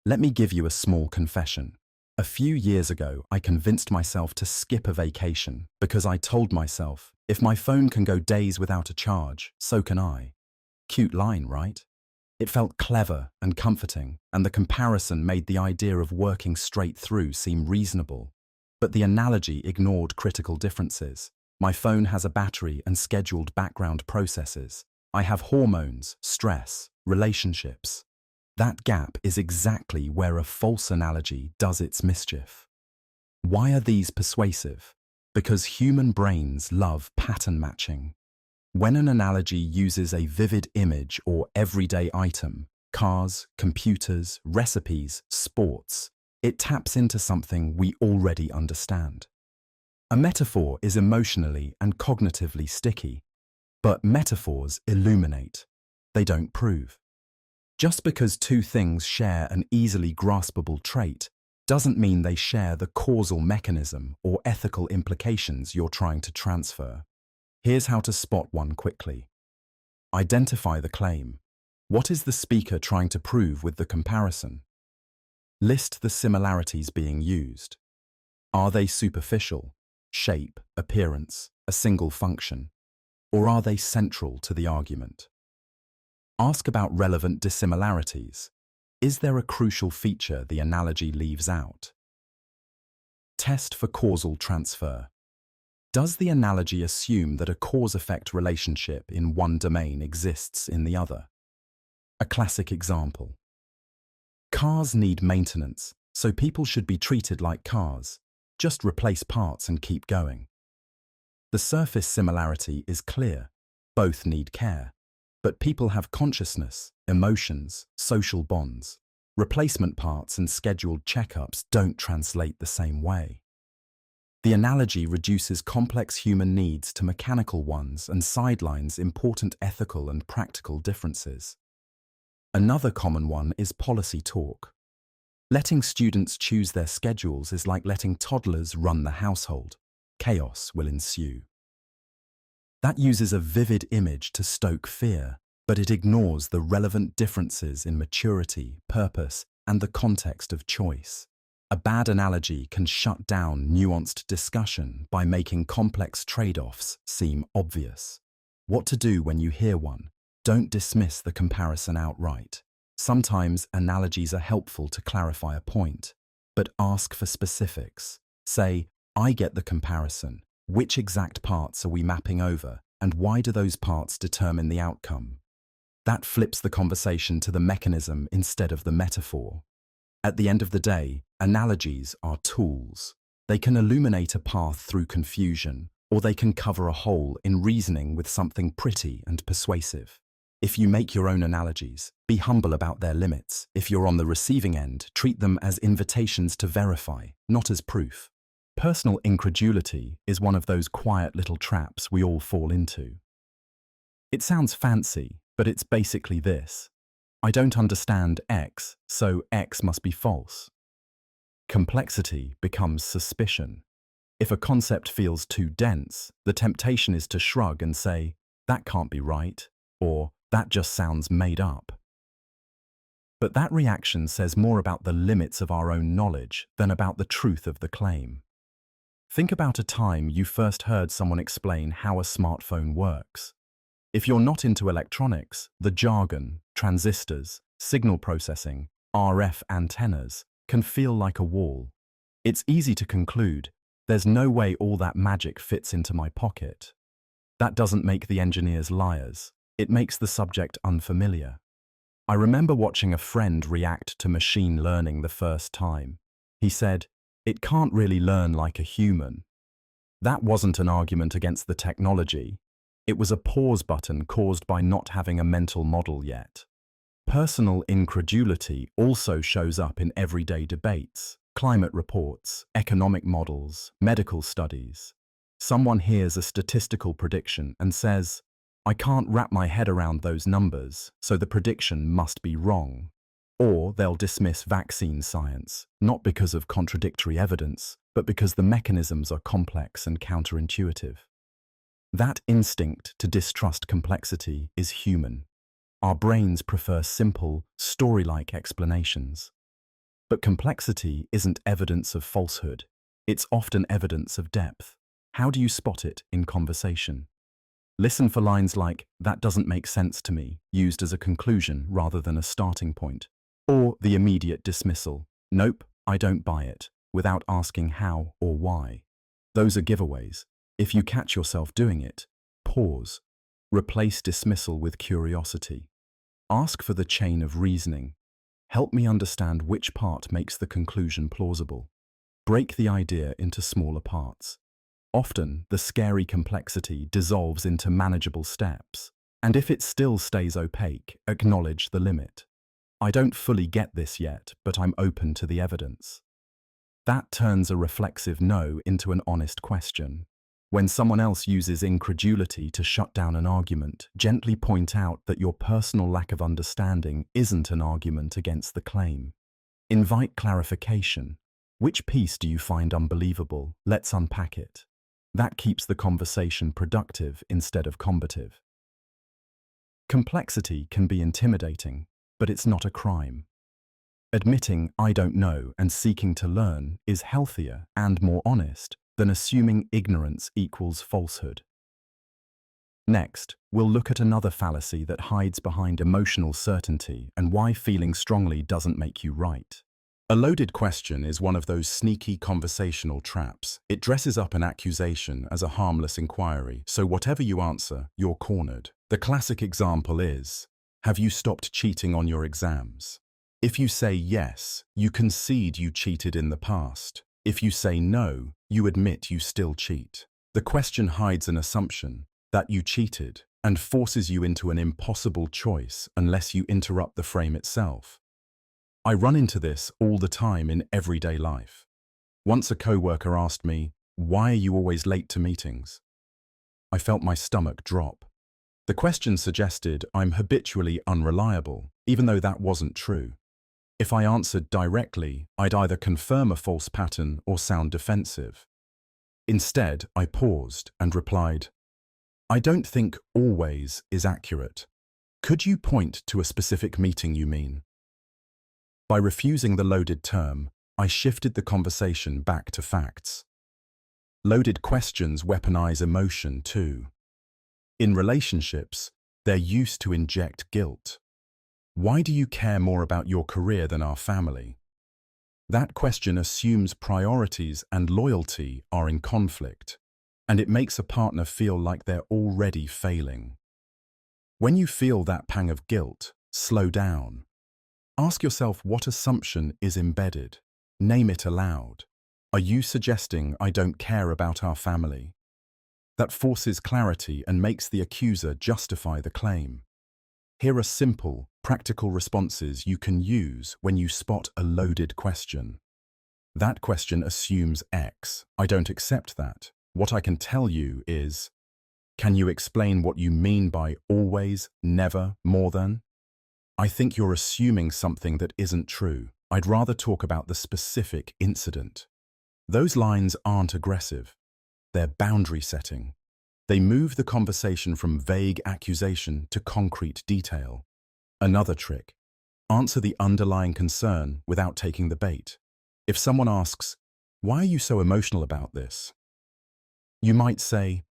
Let me give you a small confession. A few years ago, I convinced myself to skip a vacation because I told myself, if my phone can go days without a charge, so can I. Cute line, right? It felt clever and comforting, and the comparison made the idea of working straight through seem reasonable. But the analogy ignored critical differences. My phone has a battery and scheduled background processes. I have hormones, stress, relationships. That gap is exactly where a false analogy does its mischief. Why are these persuasive? Because human brains love pattern matching. When an analogy uses a vivid image or everyday item, cars, computers, recipes, sports, it taps into something we already understand. A metaphor is emotionally and cognitively sticky, but metaphors illuminate. They don't prove. Just because two things share an easily graspable trait doesn't mean they share the causal mechanism or ethical implications you're trying to transfer. Here's how to spot one quickly. Identify the claim. What is the speaker trying to prove with the comparison? List the similarities being used. Are they superficial, shape, appearance, a single function, or are they central to the argument? Ask about relevant dissimilarities. Is there a crucial feature the analogy leaves out? Test for causal transfer. Does the analogy assume that a cause-effect relationship in one domain exists in the other? A classic example. Cars need maintenance, so people should be treated like cars. Just replace parts and keep going. The surface similarity is clear. Both need care. But people have consciousness, emotions, social bonds. Replacement parts and scheduled checkups don't translate the same way. The analogy reduces complex human needs to mechanical ones and sidelines important ethical and practical differences. Another common one is policy talk. Letting students choose their schedules is like letting toddlers run the household. Chaos will ensue. That uses a vivid image to stoke fear, but it ignores the relevant differences in maturity, purpose, and the context of choice. A bad analogy can shut down nuanced discussion by making complex trade-offs seem obvious. What to do when you hear one? Don't dismiss the comparison outright. Sometimes analogies are helpful to clarify a point, but ask for specifics. Say, I get the comparison. Which exact parts are we mapping over, and why do those parts determine the outcome? That flips the conversation to the mechanism instead of the metaphor. At the end of the day, analogies are tools. They can illuminate a path through confusion, or they can cover a hole in reasoning with something pretty and persuasive. If you make your own analogies, be humble about their limits. If you're on the receiving end, treat them as invitations to verify, not as proof. Personal incredulity is one of those quiet little traps we all fall into. It sounds fancy, but it's basically this. I don't understand X, so X must be false. Complexity becomes suspicion. If a concept feels too dense, the temptation is to shrug and say, that can't be right, or that just sounds made up. But that reaction says more about the limits of our own knowledge than about the truth of the claim. Think about a time you first heard someone explain how a smartphone works. If you're not into electronics, the jargon, transistors, signal processing, RF antennas can feel like a wall. It's easy to conclude, there's no way all that magic fits into my pocket. That doesn't make the engineers liars. It makes the subject unfamiliar. I remember watching a friend react to machine learning the first time. He said, it can't really learn like a human. That wasn't an argument against the technology. It was a pause button caused by not having a mental model yet. Personal incredulity also shows up in everyday debates, climate reports, economic models, medical studies. Someone hears a statistical prediction and says, I can't wrap my head around those numbers, so the prediction must be wrong. Or they'll dismiss vaccine science, not because of contradictory evidence, but because the mechanisms are complex and counterintuitive. That instinct to distrust complexity is human. Our brains prefer simple, story-like explanations. But complexity isn't evidence of falsehood. It's often evidence of depth. How do you spot it in conversation? Listen for lines like, that doesn't make sense to me, used as a conclusion rather than a starting point. Or the immediate dismissal, nope, I don't buy it, without asking how or why. Those are giveaways. If you catch yourself doing it, pause. Replace dismissal with curiosity. Ask for the chain of reasoning. Help me understand which part makes the conclusion plausible. Break the idea into smaller parts. Often, the scary complexity dissolves into manageable steps. And if it still stays opaque, acknowledge the limit. I don't fully get this yet, but I'm open to the evidence. That turns a reflexive no into an honest question. When someone else uses incredulity to shut down an argument, gently point out that your personal lack of understanding isn't an argument against the claim. Invite clarification. Which piece do you find unbelievable? Let's unpack it. That keeps the conversation productive instead of combative. Complexity can be intimidating, but it's not a crime. Admitting I don't know and seeking to learn is healthier and more honest than assuming ignorance equals falsehood. Next, we'll look at another fallacy that hides behind emotional certainty and why feeling strongly doesn't make you right. A loaded question is one of those sneaky conversational traps. It dresses up an accusation as a harmless inquiry, so whatever you answer, you're cornered. The classic example is, have you stopped cheating on your exams? If you say yes, you concede you cheated in the past. If you say no, you admit you still cheat. The question hides an assumption that you cheated and forces you into an impossible choice unless you interrupt the frame itself. I run into this all the time in everyday life. Once a coworker asked me, "Why are you always late to meetings?" I felt my stomach drop. The question suggested I'm habitually unreliable, even though that wasn't true. If I answered directly, I'd either confirm a false pattern or sound defensive. Instead, I paused and replied, I don't think always is accurate. Could you point to a specific meeting you mean? By refusing the loaded term, I shifted the conversation back to facts. Loaded questions weaponize emotion too. In relationships, they're used to inject guilt. Why do you care more about your career than our family? That question assumes priorities and loyalty are in conflict, and it makes a partner feel like they're already failing. When you feel that pang of guilt, slow down. Ask yourself what assumption is embedded. Name it aloud. Are you suggesting I don't care about our family? That forces clarity and makes the accuser justify the claim. Here are simple, practical responses you can use when you spot a loaded question. That question assumes X. I don't accept that. What I can tell you is, can you explain what you mean by always, never, more than? I think you're assuming something that isn't true. I'd rather talk about the specific incident. Those lines aren't aggressive. They're boundary setting. They move the conversation from vague accusation to concrete detail. Another trick. Answer the underlying concern without taking the bait. If someone asks, "Why are you so emotional about this?" you might say,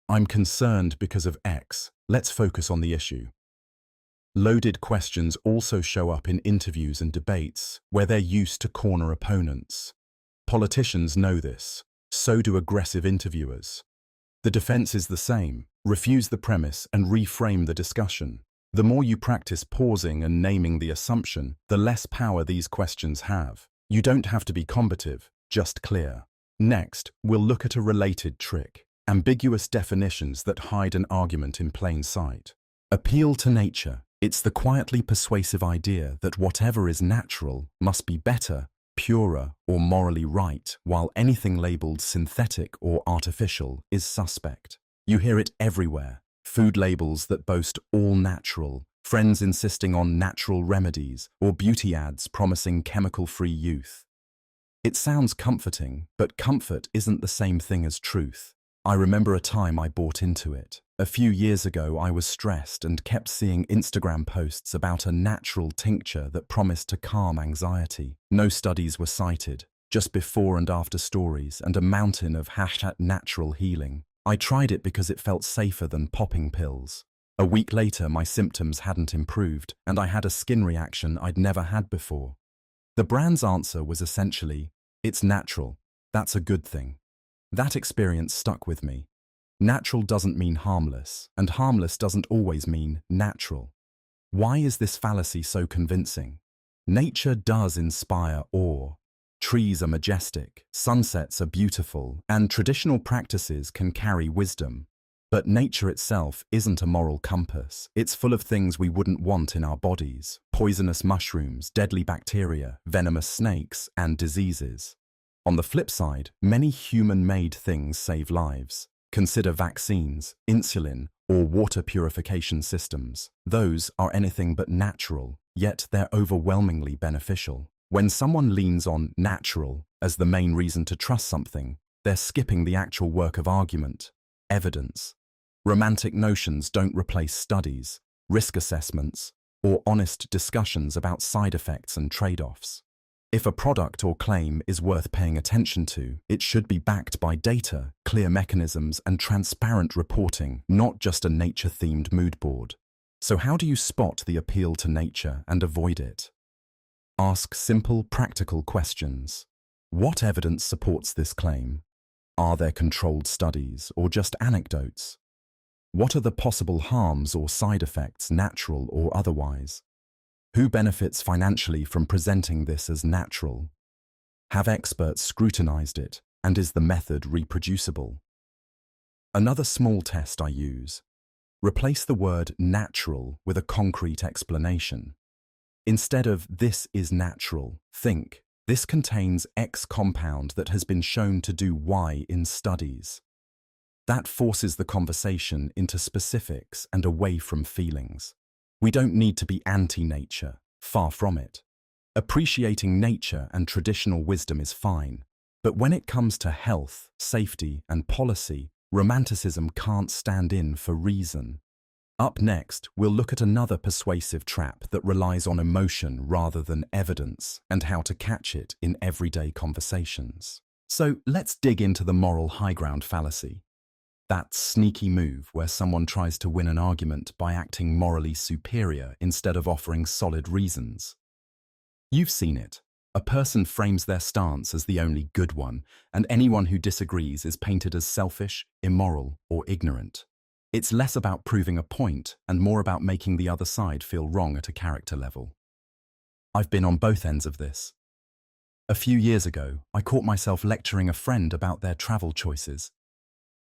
"I'm concerned because of X. Let's focus on the issue." Loaded questions also show up in interviews and debates where they're used to corner opponents. Politicians know this. So do aggressive interviewers. The defense is the same. Refuse the premise and reframe the discussion. The more you practice pausing and naming the assumption, the less power these questions have. You don't have to be combative, just clear. Next, we'll look at a related trick: ambiguous definitions that hide an argument in plain sight. Appeal to nature. It's the quietly persuasive idea that whatever is natural must be better, purer, or morally right, while anything labeled synthetic or artificial is suspect. You hear it everywhere. Food labels that boast all natural, friends insisting on natural remedies, or beauty ads promising chemical-free youth. It sounds comforting, but comfort isn't the same thing as truth. I remember a time I bought into it. A few years ago, I was stressed and kept seeing Instagram posts about a natural tincture that promised to calm anxiety. No studies were cited, just before and after stories and a mountain of #natural healing. I tried it because it felt safer than popping pills. A week later, my symptoms hadn't improved, and I had a skin reaction I'd never had before. The brand's answer was essentially, "It's natural. That's a good thing." That experience stuck with me. Natural doesn't mean harmless, and harmless doesn't always mean natural. Why is this fallacy so convincing? Nature does inspire awe. Trees are majestic, sunsets are beautiful, and traditional practices can carry wisdom. But nature itself isn't a moral compass. It's full of things we wouldn't want in our bodies: poisonous mushrooms, deadly bacteria, venomous snakes, and diseases. On the flip side, many human-made things save lives. Consider vaccines, insulin, or water purification systems. Those are anything but natural, yet they're overwhelmingly beneficial. When someone leans on natural as the main reason to trust something, they're skipping the actual work of argument, evidence. Romantic notions don't replace studies, risk assessments, or honest discussions about side effects and trade-offs. If a product or claim is worth paying attention to, it should be backed by data, clear mechanisms, and transparent reporting, not just a nature-themed mood board. So how do you spot the appeal to nature and avoid it? Ask simple, practical questions. What evidence supports this claim? Are there controlled studies or just anecdotes? What are the possible harms or side effects, natural or otherwise? Who benefits financially from presenting this as natural? Have experts scrutinized it, and is the method reproducible? Another small test I use: replace the word natural with a concrete explanation. Instead of "this is natural," think, "this contains X compound that has been shown to do Y in studies." That forces the conversation into specifics and away from feelings. We don't need to be anti-nature, far from it. Appreciating nature and traditional wisdom is fine, but when it comes to health, safety, and policy, romanticism can't stand in for reason. Up next, we'll look at another persuasive trap that relies on emotion rather than evidence, and how to catch it in everyday conversations. So let's dig into the moral high ground fallacy. That sneaky move where someone tries to win an argument by acting morally superior instead of offering solid reasons. You've seen it. A person frames their stance as the only good one, and anyone who disagrees is painted as selfish, immoral, or ignorant. It's less about proving a point and more about making the other side feel wrong at a character level. I've been on both ends of this. A few years ago, I caught myself lecturing a friend about their travel choices,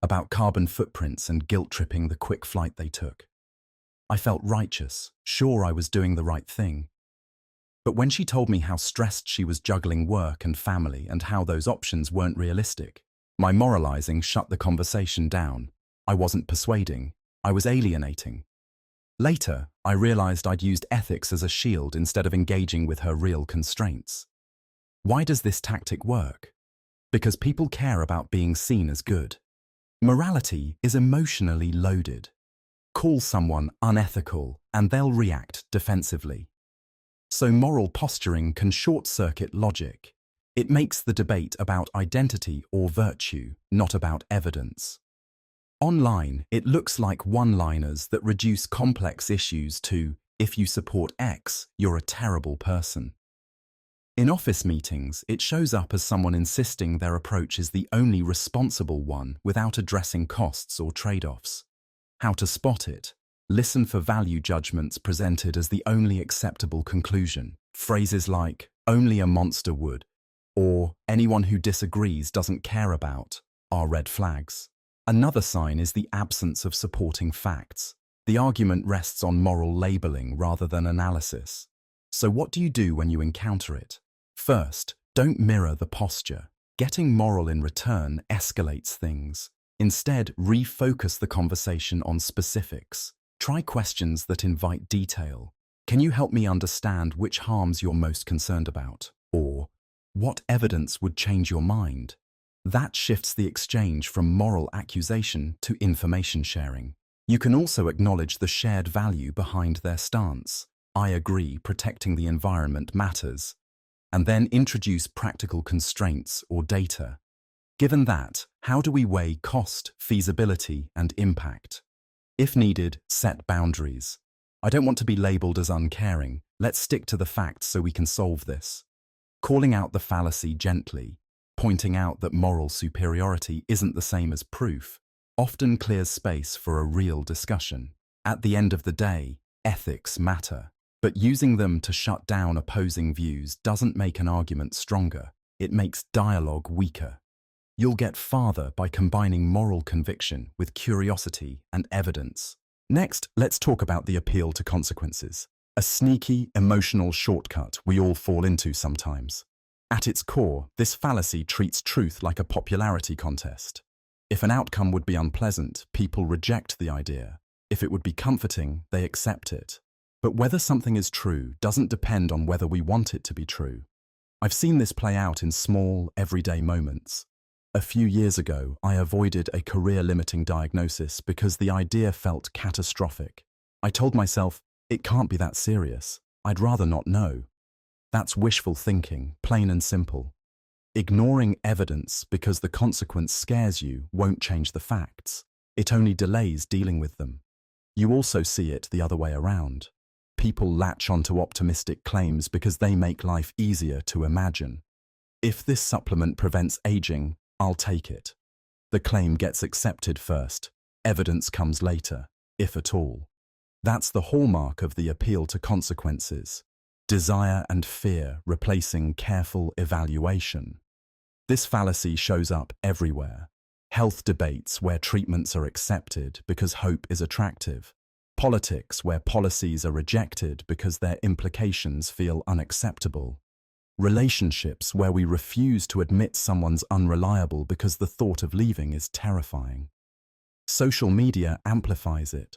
about carbon footprints and guilt-tripping the quick flight they took. I felt righteous, sure I was doing the right thing. But when she told me how stressed she was juggling work and family and how those options weren't realistic, my moralizing shut the conversation down. I wasn't persuading, I was alienating. Later, I realized I'd used ethics as a shield instead of engaging with her real constraints. Why does this tactic work? Because people care about being seen as good. Morality is emotionally loaded. Call someone unethical and they'll react defensively. So moral posturing can short-circuit logic. It makes the debate about identity or virtue, not about evidence. Online, it looks like one-liners that reduce complex issues to, if you support X, you're a terrible person. In office meetings, it shows up as someone insisting their approach is the only responsible one without addressing costs or trade-offs. How to spot it? Listen for value judgments presented as the only acceptable conclusion. Phrases like, only a monster would, or anyone who disagrees doesn't care about, are red flags. Another sign is the absence of supporting facts. The argument rests on moral labeling rather than analysis. So what do you do when you encounter it? First, don't mirror the posture. Getting moral in return escalates things. Instead, refocus the conversation on specifics. Try questions that invite detail. Can you help me understand which harms you're most concerned about? Or, what evidence would change your mind? That shifts the exchange from moral accusation to information sharing. You can also acknowledge the shared value behind their stance. I agree, protecting the environment matters. And then introduce practical constraints or data. Given that, how do we weigh cost, feasibility, and impact? If needed, set boundaries. I don't want to be labeled as uncaring. Let's stick to the facts so we can solve this. Calling out the fallacy gently, pointing out that moral superiority isn't the same as proof, often clears space for a real discussion. At the end of the day, ethics matter. But using them to shut down opposing views doesn't make an argument stronger. It makes dialogue weaker. You'll get farther by combining moral conviction with curiosity and evidence. Next, let's talk about the appeal to consequences. A sneaky, emotional shortcut we all fall into sometimes. At its core, this fallacy treats truth like a popularity contest. If an outcome would be unpleasant, people reject the idea. If it would be comforting, they accept it. But whether something is true doesn't depend on whether we want it to be true. I've seen this play out in small, everyday moments. A few years ago, I avoided a career-limiting diagnosis because the idea felt catastrophic. I told myself, it can't be that serious. I'd rather not know. That's wishful thinking, plain and simple. Ignoring evidence because the consequence scares you won't change the facts. It only delays dealing with them. You also see it the other way around. People latch onto optimistic claims because they make life easier to imagine. If this supplement prevents aging, I'll take it. The claim gets accepted first. Evidence comes later, if at all. That's the hallmark of the appeal to consequences. Desire and fear replacing careful evaluation. This fallacy shows up everywhere. Health debates where treatments are accepted because hope is attractive. Politics where policies are rejected because their implications feel unacceptable. Relationships where we refuse to admit someone's unreliable because the thought of leaving is terrifying. Social media amplifies it.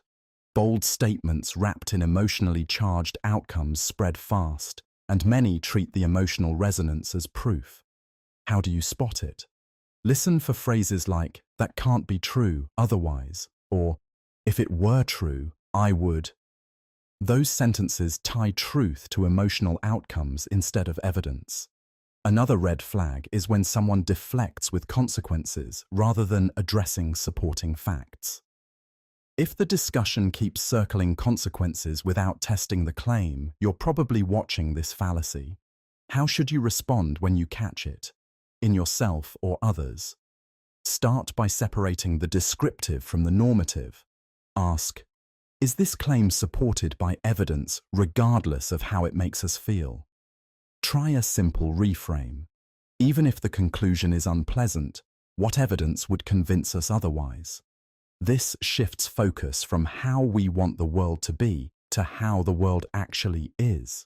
Bold statements wrapped in emotionally charged outcomes spread fast, and many treat the emotional resonance as proof. How do you spot it? Listen for phrases like, that can't be true otherwise, or, if it were true, I would. Those sentences tie truth to emotional outcomes instead of evidence. Another red flag is when someone deflects with consequences rather than addressing supporting facts. If the discussion keeps circling consequences without testing the claim, you're probably watching this fallacy. How should you respond when you catch it, in yourself or others? Start by separating the descriptive from the normative. Ask, is this claim supported by evidence regardless of how it makes us feel? Try a simple reframe. Even if the conclusion is unpleasant, what evidence would convince us otherwise? This shifts focus from how we want the world to be to how the world actually is.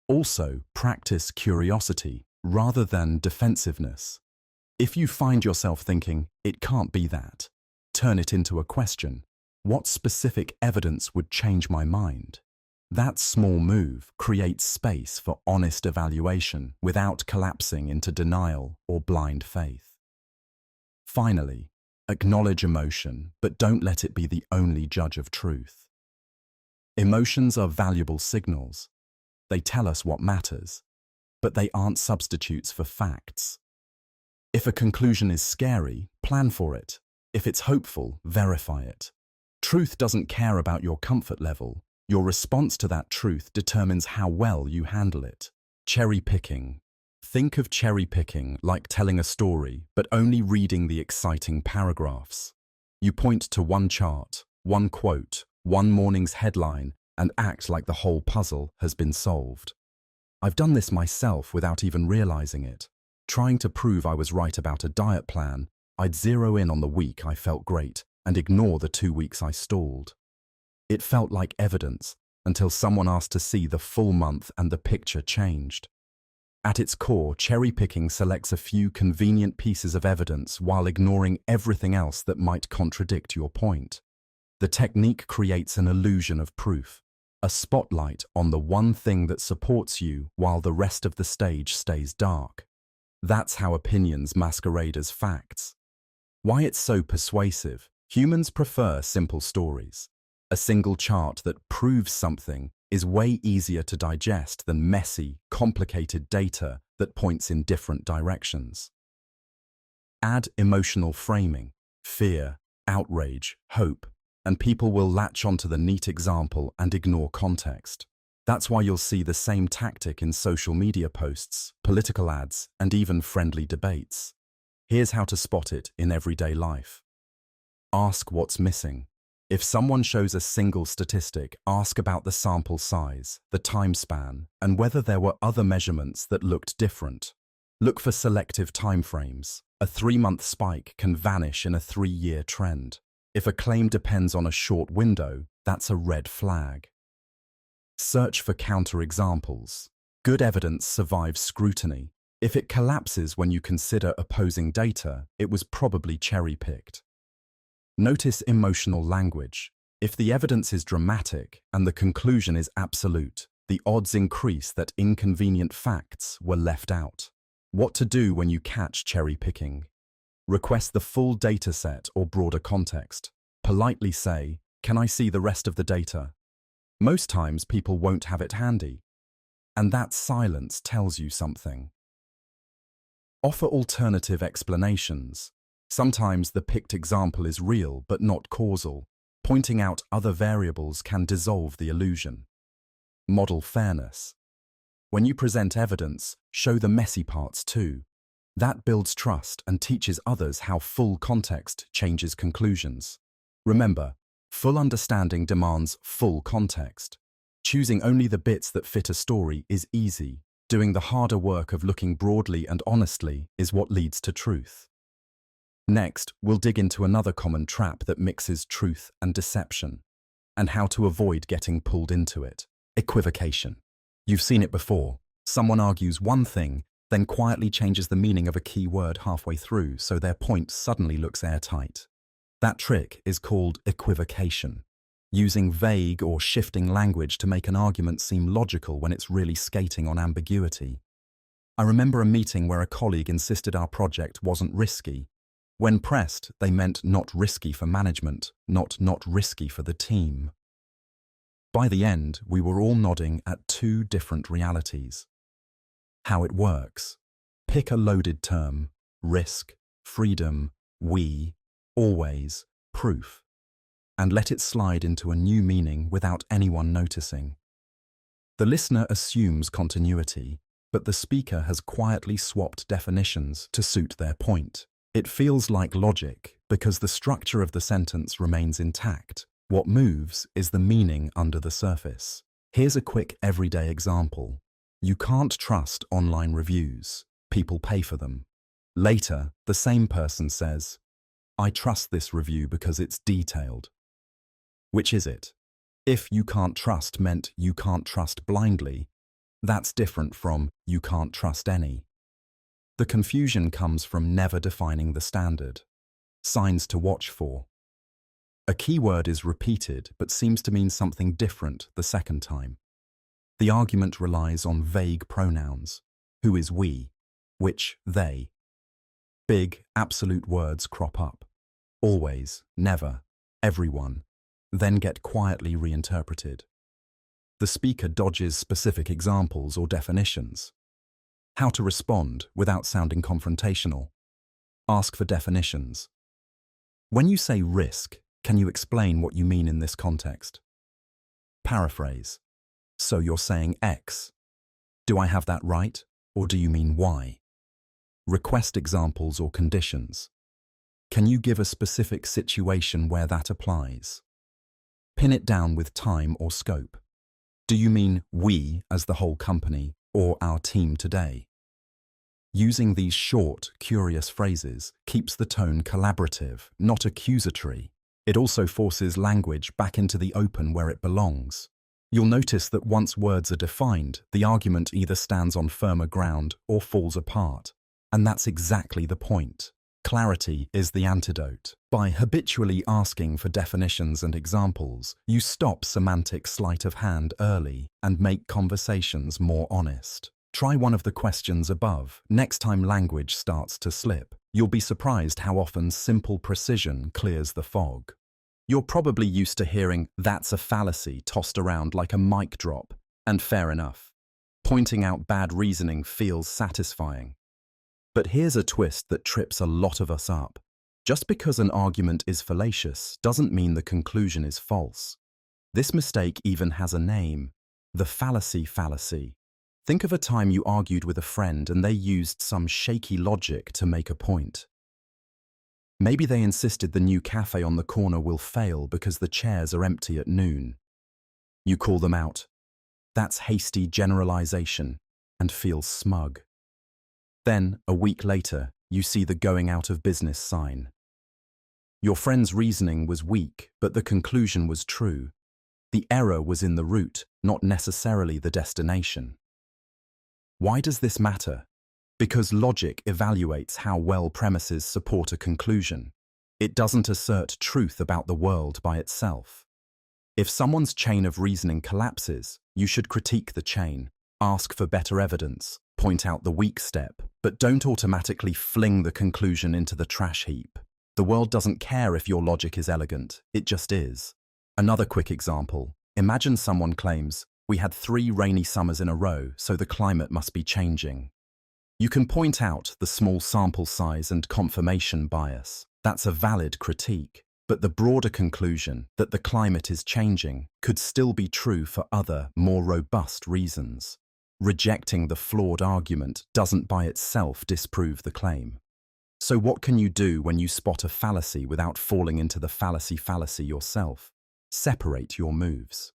Also, practice curiosity rather than defensiveness. If you find yourself thinking, it can't be that, turn it into a question. What specific evidence would change my mind? That small move creates space for honest evaluation without collapsing into denial or blind faith. Finally, acknowledge emotion, but don't let it be the only judge of truth. Emotions are valuable signals. They tell us what matters, but they aren't substitutes for facts. If a conclusion is scary, plan for it. If it's hopeful, verify it. Truth doesn't care about your comfort level. Your response to that truth determines how well you handle it. Cherry picking. Think of cherry picking like telling a story, but only reading the exciting paragraphs. You point to one chart, one quote, one morning's headline, and act like the whole puzzle has been solved. I've done this myself without even realizing it. Trying to prove I was right about a diet plan, I'd zero in on the week I felt great and ignore the 2 weeks I stalled. It felt like evidence until someone asked to see the full month and the picture changed. At its core, cherry-picking selects a few convenient pieces of evidence while ignoring everything else that might contradict your point. The technique creates an illusion of proof, a spotlight on the one thing that supports you while the rest of the stage stays dark. That's how opinions masquerade as facts. Why it's so persuasive? Humans prefer simple stories. A single chart that proves something is way easier to digest than messy, complicated data that points in different directions. Add emotional framing, fear, outrage, hope, and people will latch onto the neat example and ignore context. That's why you'll see the same tactic in social media posts, political ads, and even friendly debates. Here's how to spot it in everyday life. Ask what's missing. If someone shows a single statistic, ask about the sample size, the time span, and whether there were other measurements that looked different. Look for selective timeframes. A 3-month spike can vanish in a 3-year trend. If a claim depends on a short window, that's a red flag. Search for counterexamples. Good evidence survives scrutiny. If it collapses when you consider opposing data, it was probably cherry-picked. Notice emotional language. If the evidence is dramatic and the conclusion is absolute, the odds increase that inconvenient facts were left out. What to do when you catch cherry-picking? Request the full dataset or broader context. Politely say, "Can I see the rest of the data?" Most times people won't have it handy, and that silence tells you something. Offer alternative explanations. Sometimes the picked example is real but not causal. Pointing out other variables can dissolve the illusion. Model fairness. When you present evidence, show the messy parts too. That builds trust and teaches others how full context changes conclusions. Remember, full understanding demands full context. Choosing only the bits that fit a story is easy. Doing the harder work of looking broadly and honestly is what leads to truth. Next, we'll dig into another common trap that mixes truth and deception, and how to avoid getting pulled into it. Equivocation. You've seen it before. Someone argues one thing, then quietly changes the meaning of a key word halfway through, so their point suddenly looks airtight. That trick is called equivocation, using vague or shifting language to make an argument seem logical when it's really skating on ambiguity. I remember a meeting where a colleague insisted our project wasn't risky. When pressed, they meant not risky for management, not risky for the team. By the end, we were all nodding at two different realities. How it works. Pick a loaded term: risk, freedom, we, always, proof, and let it slide into a new meaning without anyone noticing. The listener assumes continuity, but the speaker has quietly swapped definitions to suit their point. It feels like logic because the structure of the sentence remains intact. What moves is the meaning under the surface. Here's a quick everyday example. You can't trust online reviews. People pay for them. Later, the same person says, I trust this review because it's detailed. Which is it? If you can't trust meant you can't trust blindly, that's different from you can't trust any. The confusion comes from never defining the standard. Signs to watch for. A keyword is repeated but seems to mean something different the second time. The argument relies on vague pronouns. Who is we? Which, they. Big, absolute words crop up. Always, never, everyone, then get quietly reinterpreted. The speaker dodges specific examples or definitions. How to respond without sounding confrontational. Ask for definitions. When you say risk, can you explain what you mean in this context? Paraphrase. So you're saying X. Do I have that right, or do you mean Y? Request examples or conditions. Can you give a specific situation where that applies? Pin it down with time or scope. Do you mean we as the whole company or our team today? Using these short, curious phrases keeps the tone collaborative, not accusatory. It also forces language back into the open where it belongs. You'll notice that once words are defined, the argument either stands on firmer ground or falls apart. And that's exactly the point. Clarity is the antidote. By habitually asking for definitions and examples, you stop semantic sleight of hand early and make conversations more honest. Try one of the questions above. Next time language starts to slip, you'll be surprised how often simple precision clears the fog. You're probably used to hearing "that's a fallacy" tossed around like a mic drop, and fair enough. Pointing out bad reasoning feels satisfying. But here's a twist that trips a lot of us up. Just because an argument is fallacious doesn't mean the conclusion is false. This mistake even has a name: the Fallacy Fallacy. Think of a time you argued with a friend and they used some shaky logic to make a point. Maybe they insisted the new cafe on the corner will fail because the chairs are empty at noon. You call them out. That's hasty generalization, and feel smug. Then, a week later, you see the going out of business sign. Your friend's reasoning was weak, but the conclusion was true. The error was in the route, not necessarily the destination. Why does this matter? Because logic evaluates how well premises support a conclusion. It doesn't assert truth about the world by itself. If someone's chain of reasoning collapses, you should critique the chain, ask for better evidence, point out the weak step, but don't automatically fling the conclusion into the trash heap. The world doesn't care if your logic is elegant, it just is. Another quick example. Imagine someone claims, "We had 3 rainy summers in a row, so the climate must be changing." You can point out the small sample size and confirmation bias. That's a valid critique. But the broader conclusion that the climate is changing could still be true for other, more robust reasons. Rejecting the flawed argument doesn't by itself disprove the claim. So what can you do when you spot a fallacy without falling into the fallacy fallacy yourself? Separate your moves.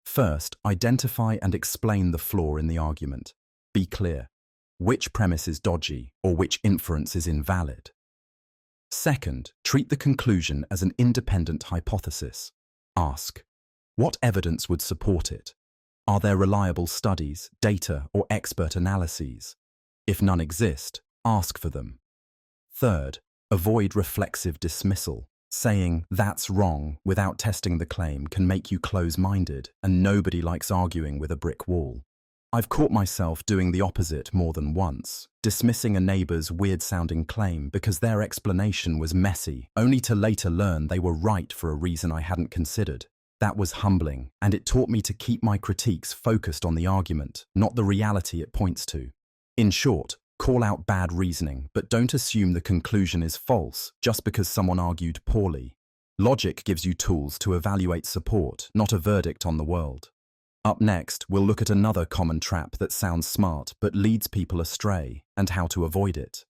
First, identify and explain the flaw in the argument. Be clear. Which premise is dodgy or which inference is invalid? Second, treat the conclusion as an independent hypothesis. Ask, what evidence would support it? Are there reliable studies, data, or expert analyses? If none exist, ask for them. Third, avoid reflexive dismissal. Saying "that's wrong" without testing the claim can make you close-minded, and nobody likes arguing with a brick wall. I've caught myself doing the opposite more than once, dismissing a neighbor's weird-sounding claim because their explanation was messy, only to later learn they were right for a reason I hadn't considered. That was humbling, and it taught me to keep my critiques focused on the argument, not the reality it points to. In short, Call out bad reasoning, but don't assume the conclusion is false just because someone argued poorly. Logic gives you tools to evaluate support, not a verdict on the world. Up next, we'll look at another common trap that sounds smart but leads people astray, and how to avoid it.